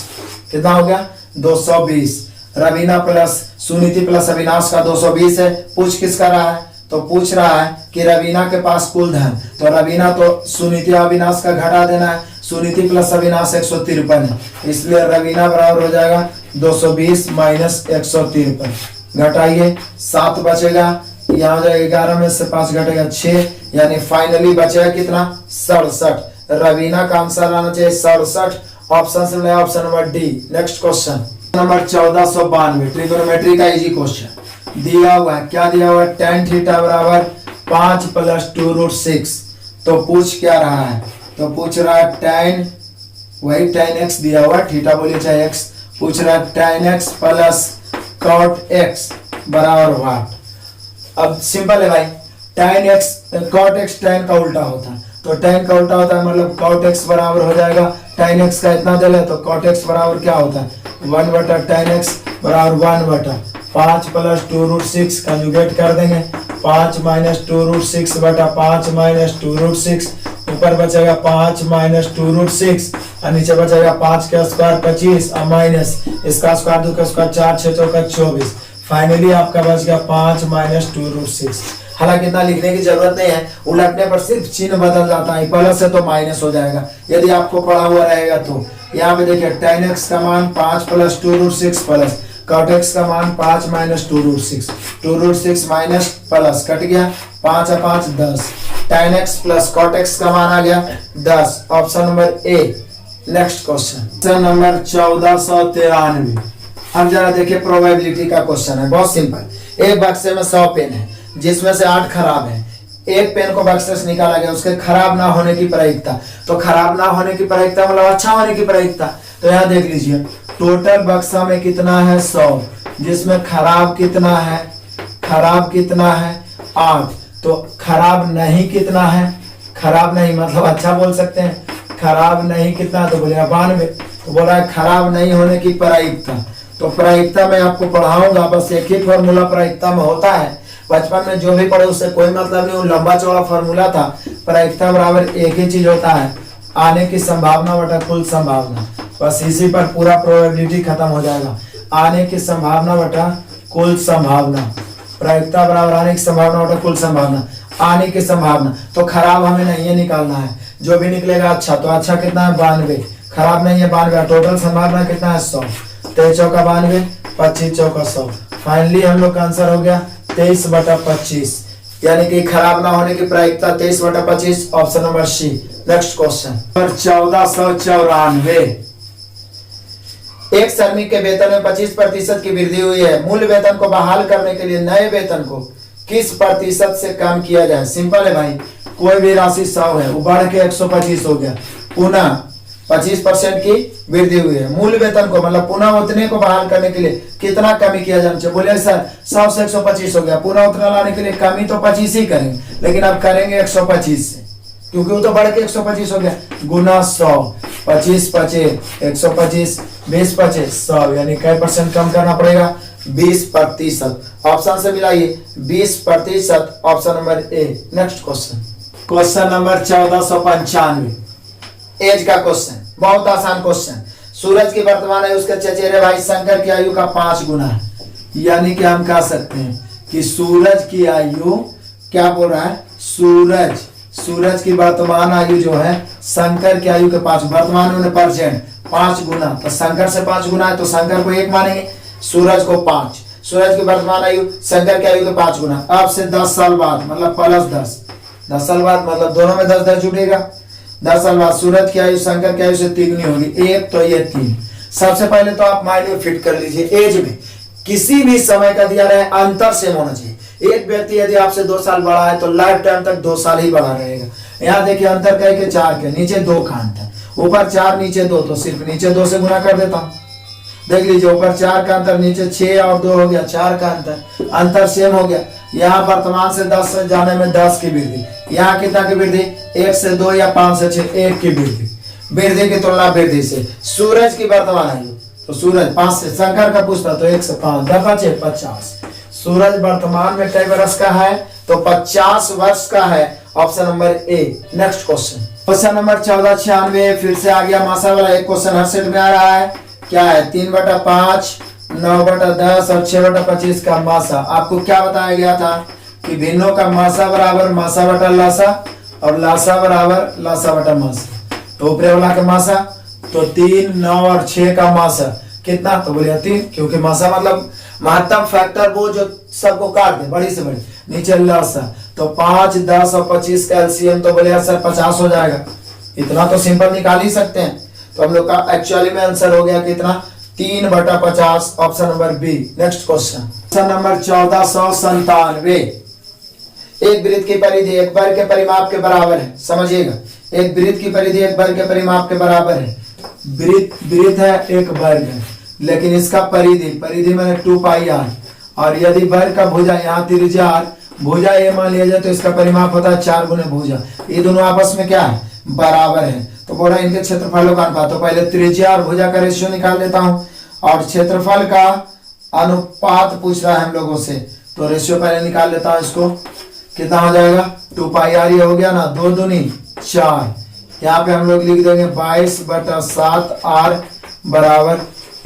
कितना हो गया 220। रवीना प्लस सुनीति प्लस अविनाश का 220 है। पूछ किसका रहा है, तो पूछ रहा है कि रवीना के पास कुल धन। तो रवीना तो सुनीति अविनाश का घटा देना है, सुनीति प्लस अविनाश 153 है, इसलिए रवीना बराबर हो जाएगा 220 माइनस 153। घटाइए 7 बचेगा, यहाँ हो जाएगा 11 में से 5 घटेगा 6, यानी फाइनली बचेगा कितना 67। रवीना का आंसर आना चाहिए 67। ऑप्शन से मिला option number D. Next question number 1492, trigonometry का इजी क्वेश्चन दिया हुआ है। क्या दिया हुआ है, tan थीटा बराबर 5 + 2√6। तो पूछ क्या रहा है, तो पूछ रहा है tan, वही tan x दिया हुआ, थीटा बोलिए चाहे x, पूछ रहा है tan x plus cot x बराबर व्हाट। अब सिंपल है भाई, tan x cot x tan का उल्टा होता है, तो tan का उल्टा होता है मतलब cot x बराबर हो जाएगा tan x का इतना दे ले, तो cot x बराबर क्या होता है 1/tan x बराबर 1/5 + 2√6 कंजुगेट कर देंगे। 5 - 2√6 बटा 5 - 2√6, ऊपर बचेगा 5 - 2√6 और नीचे बचेगा 5 का स्क्वायर 25 और माइनस इसका स्क्वायर 2 का स्क्वायर 4 6 चौका 24। फाइनली आपका बच गया 5 माइनस 2√6। हालांकि इतना लिखने की जरूरत नहीं है, उलटने पर सिर्फ चिन्ह बदल जाता है, प्लस है तो माइनस हो जाएगा यदि आपको पढ़ा हुआ रहेगा तो। यहाँ पे देखिए tan x का मान 5 प्लस 2√6 प्लस cot x का मान 5 माइनस 2√6, 2√6 माइनस प्लस कट गया 5 और 5 10, tan x plus cot x का मान आ गया 10। Option number A. Next question number 1493। अब जरा देखिए प्रोबेबिलिटी का क्वेश्चन है, बहुत सिंपल। एक बक्से में 100 पेन है जिसमें से 8 खराब है। एक पेन को बक्से से निकाला गया, उसके खराब ना होने की प्रायिकता। तो खराब ना होने की प्रायिकता मतलब अच्छा होने की प्रायिकता। तो यहाँ देख लीजिए टोटल बक्सा में कितना है 100, जिसमें खराब कितना है, खराब कितना है 8। तो खराब नहीं कितना है, खराब नहीं मतलब अच्छा बोल सकते हैं, खराब नहीं कितना तो बोलेगा 92। तो बोला है खराब नहीं होने की प्रायिकता। तो प्रायिकता में आपको पढ़ाऊंगा, बस एक ही फॉर्मूला प्रायिकता में होता है। बचपन में जो भी पढ़े उससे कोई मतलब नहीं, वो लंबा चौड़ा फॉर्मूला था। प्रायिकता बराबर एक ही चीज होता है, आने की संभावना बटा कुल संभावना। बस इसी पर पूरा प्रोबेबिलिटी खत्म हो जाएगा। आने की संभावना बटा कुल संभावना, प्रायिकता बराबर आने की संभावना बटा कुल संभावना। आने की संभावना तो खराब हमें नहीं है निकालना है, जो भी निकलेगा अच्छा। तो अच्छा कितना है 92, खराब नहीं है 92। टोटल संभावना कितना है 100, 23 चौका 92, 25 चौका 100। फाइनली हम लोग का आंसर हो गया 23/25, यानी कि खराब ना होने की प्रायिकता 23/25। Option number C. Next question 1494। एक श्रमिक के वेतन में 25% की वृद्धि हुई है। मूल वेतन को बहाल करने के लिए नए वेतन को किस प्रतिशत से कम किया जाए? सिंपल है भाई, कोई भी राशि 100 है, वो बढ़ के 125 हो गया, पुनः 25% की वृद्धि हुई है। मूल वेतन को मतलब पुनः उतने को बहाल करने के लिए कितना कमी किया जाना चाहिए? बोले सर 100 से 125 हो गया, पुनः उतना लाने के लिए कमी तो 25 ही करेंगे, लेकिन अब करेंगे 125 से, क्योंकि वो तो बढ़ के 125 हो गया। गुना 100, 25 25 125, 20 25 100, यानी कई परसेंट कम करना पड़ेगा? 20%। ऑप्शन से मिलाइए 20%। Option number A. Next question, question number 1495। Age का क्वेश्चन, बहुत आसान क्वेश्चन। सूरज की वर्तमान आयु उसके चचेरे भाई शंकर की आयु का 5 गुना है। यानी कि हम कह सकते हैं कि सूरज की आयु, क्या बोल रहा है, सूरज की वर्तमान आयु जो है शंकर की आयु के 5, वर्तमान में प्रेजेंट 5 गुना। तो शंकर से 5 गुना है तो शंकर को 1 मानेंगे, सूरज को 5। सूरज की वर्तमान आयु शंकर की आयु के 5 गुना। अब से 10 साल बाद मतलब +10, 10 साल बाद मतलब दोनों में 10 10 जुड़ेगा। 10 साल बाद सूरज की आयु शंकर की आयु से 3 गुनी होगी, 1 तो ये 3। सबसे पहले तो आप माइंड में फिट कर लीजिए, एज में किसी भी समय का दिया रहे अंतर सेम होना चाहिए। एक व्यक्ति यदि आपसे 2 साल बड़ा है तो लाइफ टाइम तक 2 साल ही बड़ा रहेगा। यहाँ देखिए अंतर कह के 4 के, नीचे 2 का अंतर, ऊपर 4 नीचे 2, तो सिर्फ नीचे 2 से गुना कर देता हूँ। देख लीजिए ऊपर 4 का अंतर, नीचे 6 और 2 हो गया 4 का अंतर सेम हो गया। यहाँ वर्तमान से 10 से जाने में 10 की वृद्धि, यहाँ कितना की वृद्धि, 1 से 2 या 5 से 6, 1 की वृद्धि की तुलना वृद्धि से। सूरज की वर्तमान आयु, तो सूरज 5 से, शंकर का पूछता तो 1 से 5, 10 50। सूरज वर्तमान में कई वर्ष का है? तो 50 वर्ष का है। Option number A. Next question, question number 1496। फिर से आ गया मासा वाला एक क्वेश्चन, हर सेट में आ रहा है। क्या है? 3/5, 9/10 और 6/25 का मासा। आपको क्या बताया गया था कि भिन्नों का मासा बराबर मासा बटा लासा और लासा बराबर लासा बटा मासा। तो ऊपरे वाला का मासा तो 3, 9 और 6 का मासा कितना? तो बोलिए 3, क्योंकि मासा मतलब महत्तम फैक्टर वो जो सबको काट दे बड़ी से बड़ी। नीचे लासा तो 5, 10 और 25 का एलसीएम तो बोले सर 50 हो जाएगा। इतना तो सिंपल निकाल ही सकते हैं। तो हम लोग का एक्चुअली में आंसर हो गया कितना? 3/50। Option number B. Next question, question number 1497। एक वृत्त की परिधि एक वर्ग के परिमाप के बराबर है। समझिएगा, एक वृत्त की परिधि एक वर्ग के परिमाप के बराबर है। वृत्त है एक वर्ग है, लेकिन इसका परिधि मैंने 2πr, और यदि वर्ग का भुजा, यहाँ त्रिज्या r, भुजा a मान लिया जाए तो इसका परिमाप होता है 4 गुने भुजा। ये दोनों आपस में क्या है? बराबर है। तो बोला इनके क्षेत्रफलों का अनुपात। तो पहले त्रिज्या और भुजा का रेशियो निकाल लेता हूं, और क्षेत्रफल का अनुपात पूछ रहा है हम लोगों से, तो रेशियो पहले निकाल लेता हूं। इसको कितना हो जाएगा? 2πr, ये हो गया ना, 2 दूनी 4। यहाँ पे हम लोग लिख देंगे 22/7 r बराबर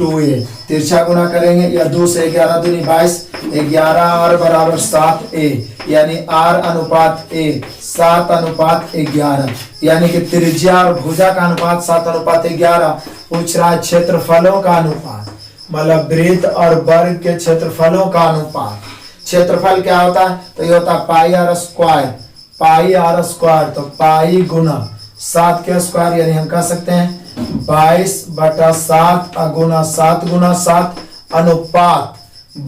2a। तिरछा गुना करेंगे या 2 से 11 दूनी 22, 11 r बराबर 7a, यानी r अनुपात a 7:11, यानी कि त्रिज्या और भुजा का अनुपात 7:11। पूछ रहा है क्षेत्रफलों का अनुपात, मतलब वृत्त और वर्ग के क्षेत्रफलों का अनुपात। क्षेत्रफल क्या होता है? तो ये होता है पाई आर स्क्वायर, तो पाई गुना 7 के स्क्वायर, यानी हम कह सकते हैं 22/7 गुना 7 अनुपात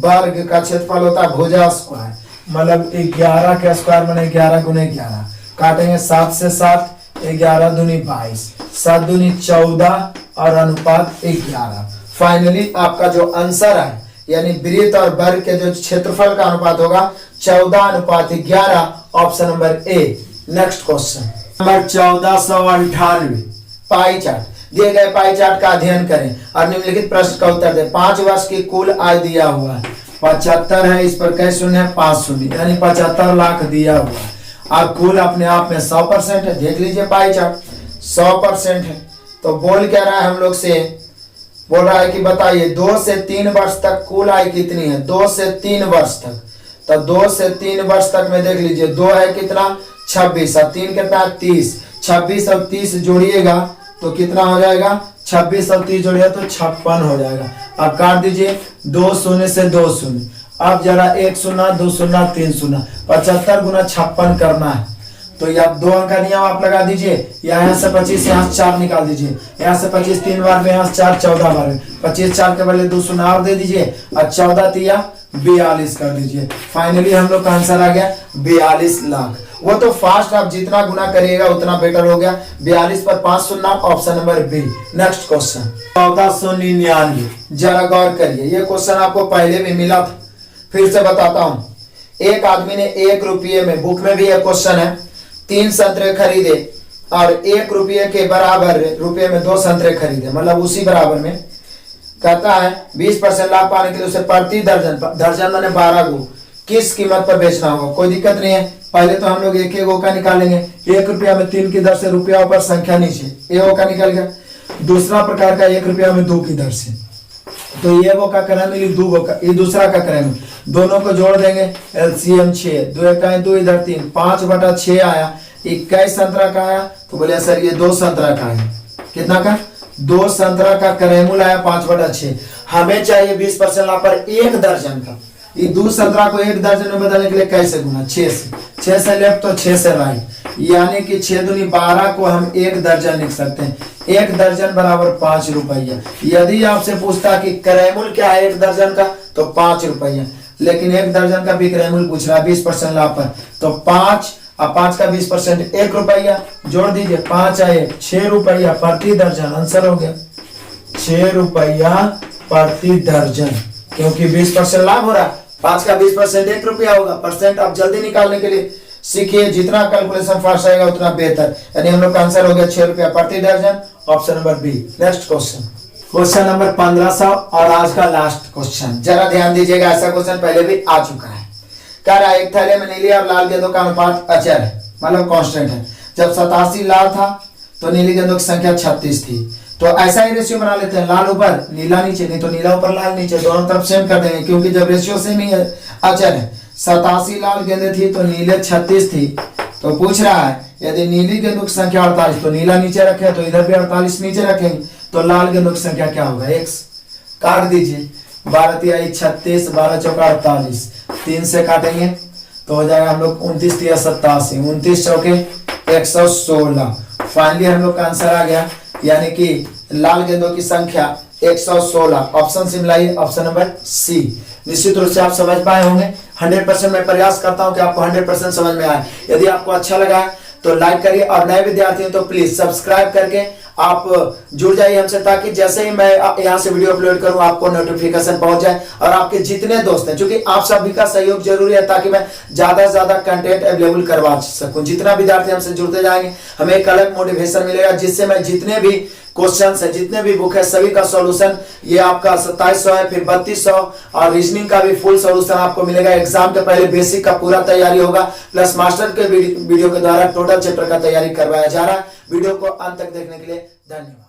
वर्ग का क्षेत्रफल होता है भुजा स्क्वायर, मतलब 11 के स्क्वायर माने 11 गुने 11। काटेंगे 7 से 7, 11 दूनी 22, 7 दूनी 14 और अनुपात 11। फाइनली आपका जो आंसर है यानी वृत्त और वर्ग के जो क्षेत्रफल का अनुपात होगा 14:11, option number A. Next question number 1498, pie chart. दिए गए पाई चार्ट का अध्ययन करें और निम्नलिखित प्रश्न का उत्तर दें। 5 वर्ष की कुल आय दिया हुआ है 75 है, इस पर कैसे शून्य है 5 शून्य, यानी 75 लाख दिया हुआ है। और कुल अपने आप में 100% है। देख लीजिए पाई चार्ट 100% है। तो बोल क्या रहा है हम लोग से, बोल रहा है कि बताइए 2 से 3 वर्ष तक कुल आय कितनी है? 2 से 3 वर्ष तक, तो 2 से 3 वर्ष तक में देख लीजिए 2 है कितना 26 और 3 कितना 30, 26 और 30 जोड़िएगा तो कितना हो जाएगा? 26 और 30 जोड़िएगा तो 56 हो जाएगा। अब काट दीजिए 2 शून्य से 2 शून्य, अब जरा 1 शून्य 2 शून्य 3 शून्य, 75 गुना 56 करना है। तो ये आप 2 अंक का नियम आप लगा दीजिए, यहाँ से 25 यहाँ से 4 निकाल दीजिए, यहाँ से 25 3 बार में, यहाँ से 4 14 बार में, 25 4 के बदले 2 शून्य और दे दीजिए और 14 तिया 42 कर दीजिए। फाइनली हम लोग का आंसर आ गया 42 लाख। वो तो फास्ट, आप जितना गुना करिएगा उतना बेटर हो गया। 42 पर 5 शून्य, option number B. Next question 1499, जरा गौर करिए, ये क्वेश्चन आपको पहले भी मिला था, फिर से बताता हूँ। एक आदमी ने 1 रुपये में, बुक में भी एक क्वेश्चन है, 3 संतरे खरीदे और 1 रुपये के बराबर रुपये में 2 संतरे खरीदे, मतलब उसी बराबर में। कहता है 20% लाभ पाने के लिए उसे प्रति दर्जन माने 12 गो किस कीमत पर बेचना होगा? कोई दिक्कत नहीं है। पहले तो हम लोग एक गो का निकालेंगे। 1 रुपया में 3 की दर से, रुपया ऊपर संख्या नीचे, ए का निकल गया। दूसरा प्रकार का 1 रुपया में 2 की दर से, तो ये वो का करेंगे 2 गो का, ये दूसरा का करेंगे, दोनों को जोड़ देंगे, एलसीएम 6, 2 1 2 इधर 3, 5/6 आया। 21 संतरा का आया, तो बोले सर ये 2 संतरा का है। कितना का? 2 संतरा का करेमूल आया 5/6। हमें चाहिए 20% लाभ पर 1 दर्जन का। ये 2 संतरा को 1 दर्जन में बदलने के लिए कैसे गुना? 6 से लेफ्ट तो 6 से राइट, यानी कि 6 दूनी 12 को हम 1 दर्जन लिख सकते हैं। 1 दर्जन बराबर 5 रुपया। यदि आपसे पूछता कि करेमूल क्या है 1 दर्जन का, तो 5 रुपया, लेकिन 1 दर्जन का भी करेमूल पूछ रहा है 20% लाभ पर, तो 5 और 5 का 20% 1 रुपया, जोड़ दीजिए 5 आए 6 रुपया प्रति दर्जन। आंसर हो गया 6 रुपया प्रति दर्जन, क्योंकि 20% लाभ हो रहा है। 5 का 20% 1 रुपया होगा। परसेंट आप जल्दी निकालने के लिए सीखिए, जितना कैलकुलेशन फास्ट आएगा उतना बेहतर। यानी हम लोग का आंसर हो गया 6 रुपया प्रति दर्जन, option number B. Next question number 1500 और आज का लास्ट क्वेश्चन, जरा ध्यान दीजिएगा, ऐसा क्वेश्चन पहले भी आ चुका है। कह रहा है एक थैले में नीली और लाल गेंदों का अनुपात अचर है, मतलब कांस्टेंट है। जब 87 लाल था तो नीली गेंदों की संख्या 36 थी। तो ऐसा ही रेशियो बना लेते हैं, लाल ऊपर नीला नीचे, नहीं तो नीला ऊपर लाल नीचे, दोनों तरफ सेम कर देंगे, क्योंकि जब रेशियो सेम ही है, अचर है। 87 लाल गेंदें थी तो नीले 36 थी। तो पूछ रहा है यदि नीली गेंदों की संख्या 48 तो नीला नीचे रखे, तो इधर भी 48 नीचे रखेंगे, तो लाल गेंदों की संख्या क्या होगा? x। काट दीजिए, 12 तिया 36, 12 चौका 48, 3 से काटेंगे तो हो जाएगा हम लोग 29 तिया 87, 29 चौके 116। फाइनली हम लोग का आंसर आ गया, यानी कि लाल गेंदों की संख्या 116। ऑप्शन से मिलाइए, ऑप्शन नंबर सी। निश्चित रूप से आप समझ पाए होंगे। 100% मैं प्रयास करता हूं कि आपको 100% समझ में आए। यदि आपको अच्छा लगा है तो लाइक करिए, और नए विद्यार्थी हैं तो प्लीज सब्सक्राइब करके आप जुड़ जाइए हमसे, ताकि जैसे ही मैं यहाँ से वीडियो अपलोड करूँ आपको नोटिफिकेशन पहुंच जाए। और आपके जितने दोस्त हैं, क्योंकि आप सभी का सहयोग जरूरी है ताकि मैं ज्यादा से ज्यादा कंटेंट अवेलेबल करवा सकूं। जितना विद्यार्थी हमसे जुड़ते जाएंगे हमें एक अलग मोटिवेशन मिलेगा, जिससे मैं जितने भी क्वेश्चन है, जितने भी बुक है, सभी का सॉल्यूशन, ये आपका 2700 है, फिर 3200 और रीजनिंग का भी फुल सॉल्यूशन आपको मिलेगा। एग्जाम के पहले बेसिक का पूरा तैयारी होगा, प्लस मास्टर के वीडियो के द्वारा टोटल चैप्टर का तैयारी करवाया जा रहा है। वीडियो को अंत तक देखने के लिए धन्यवाद।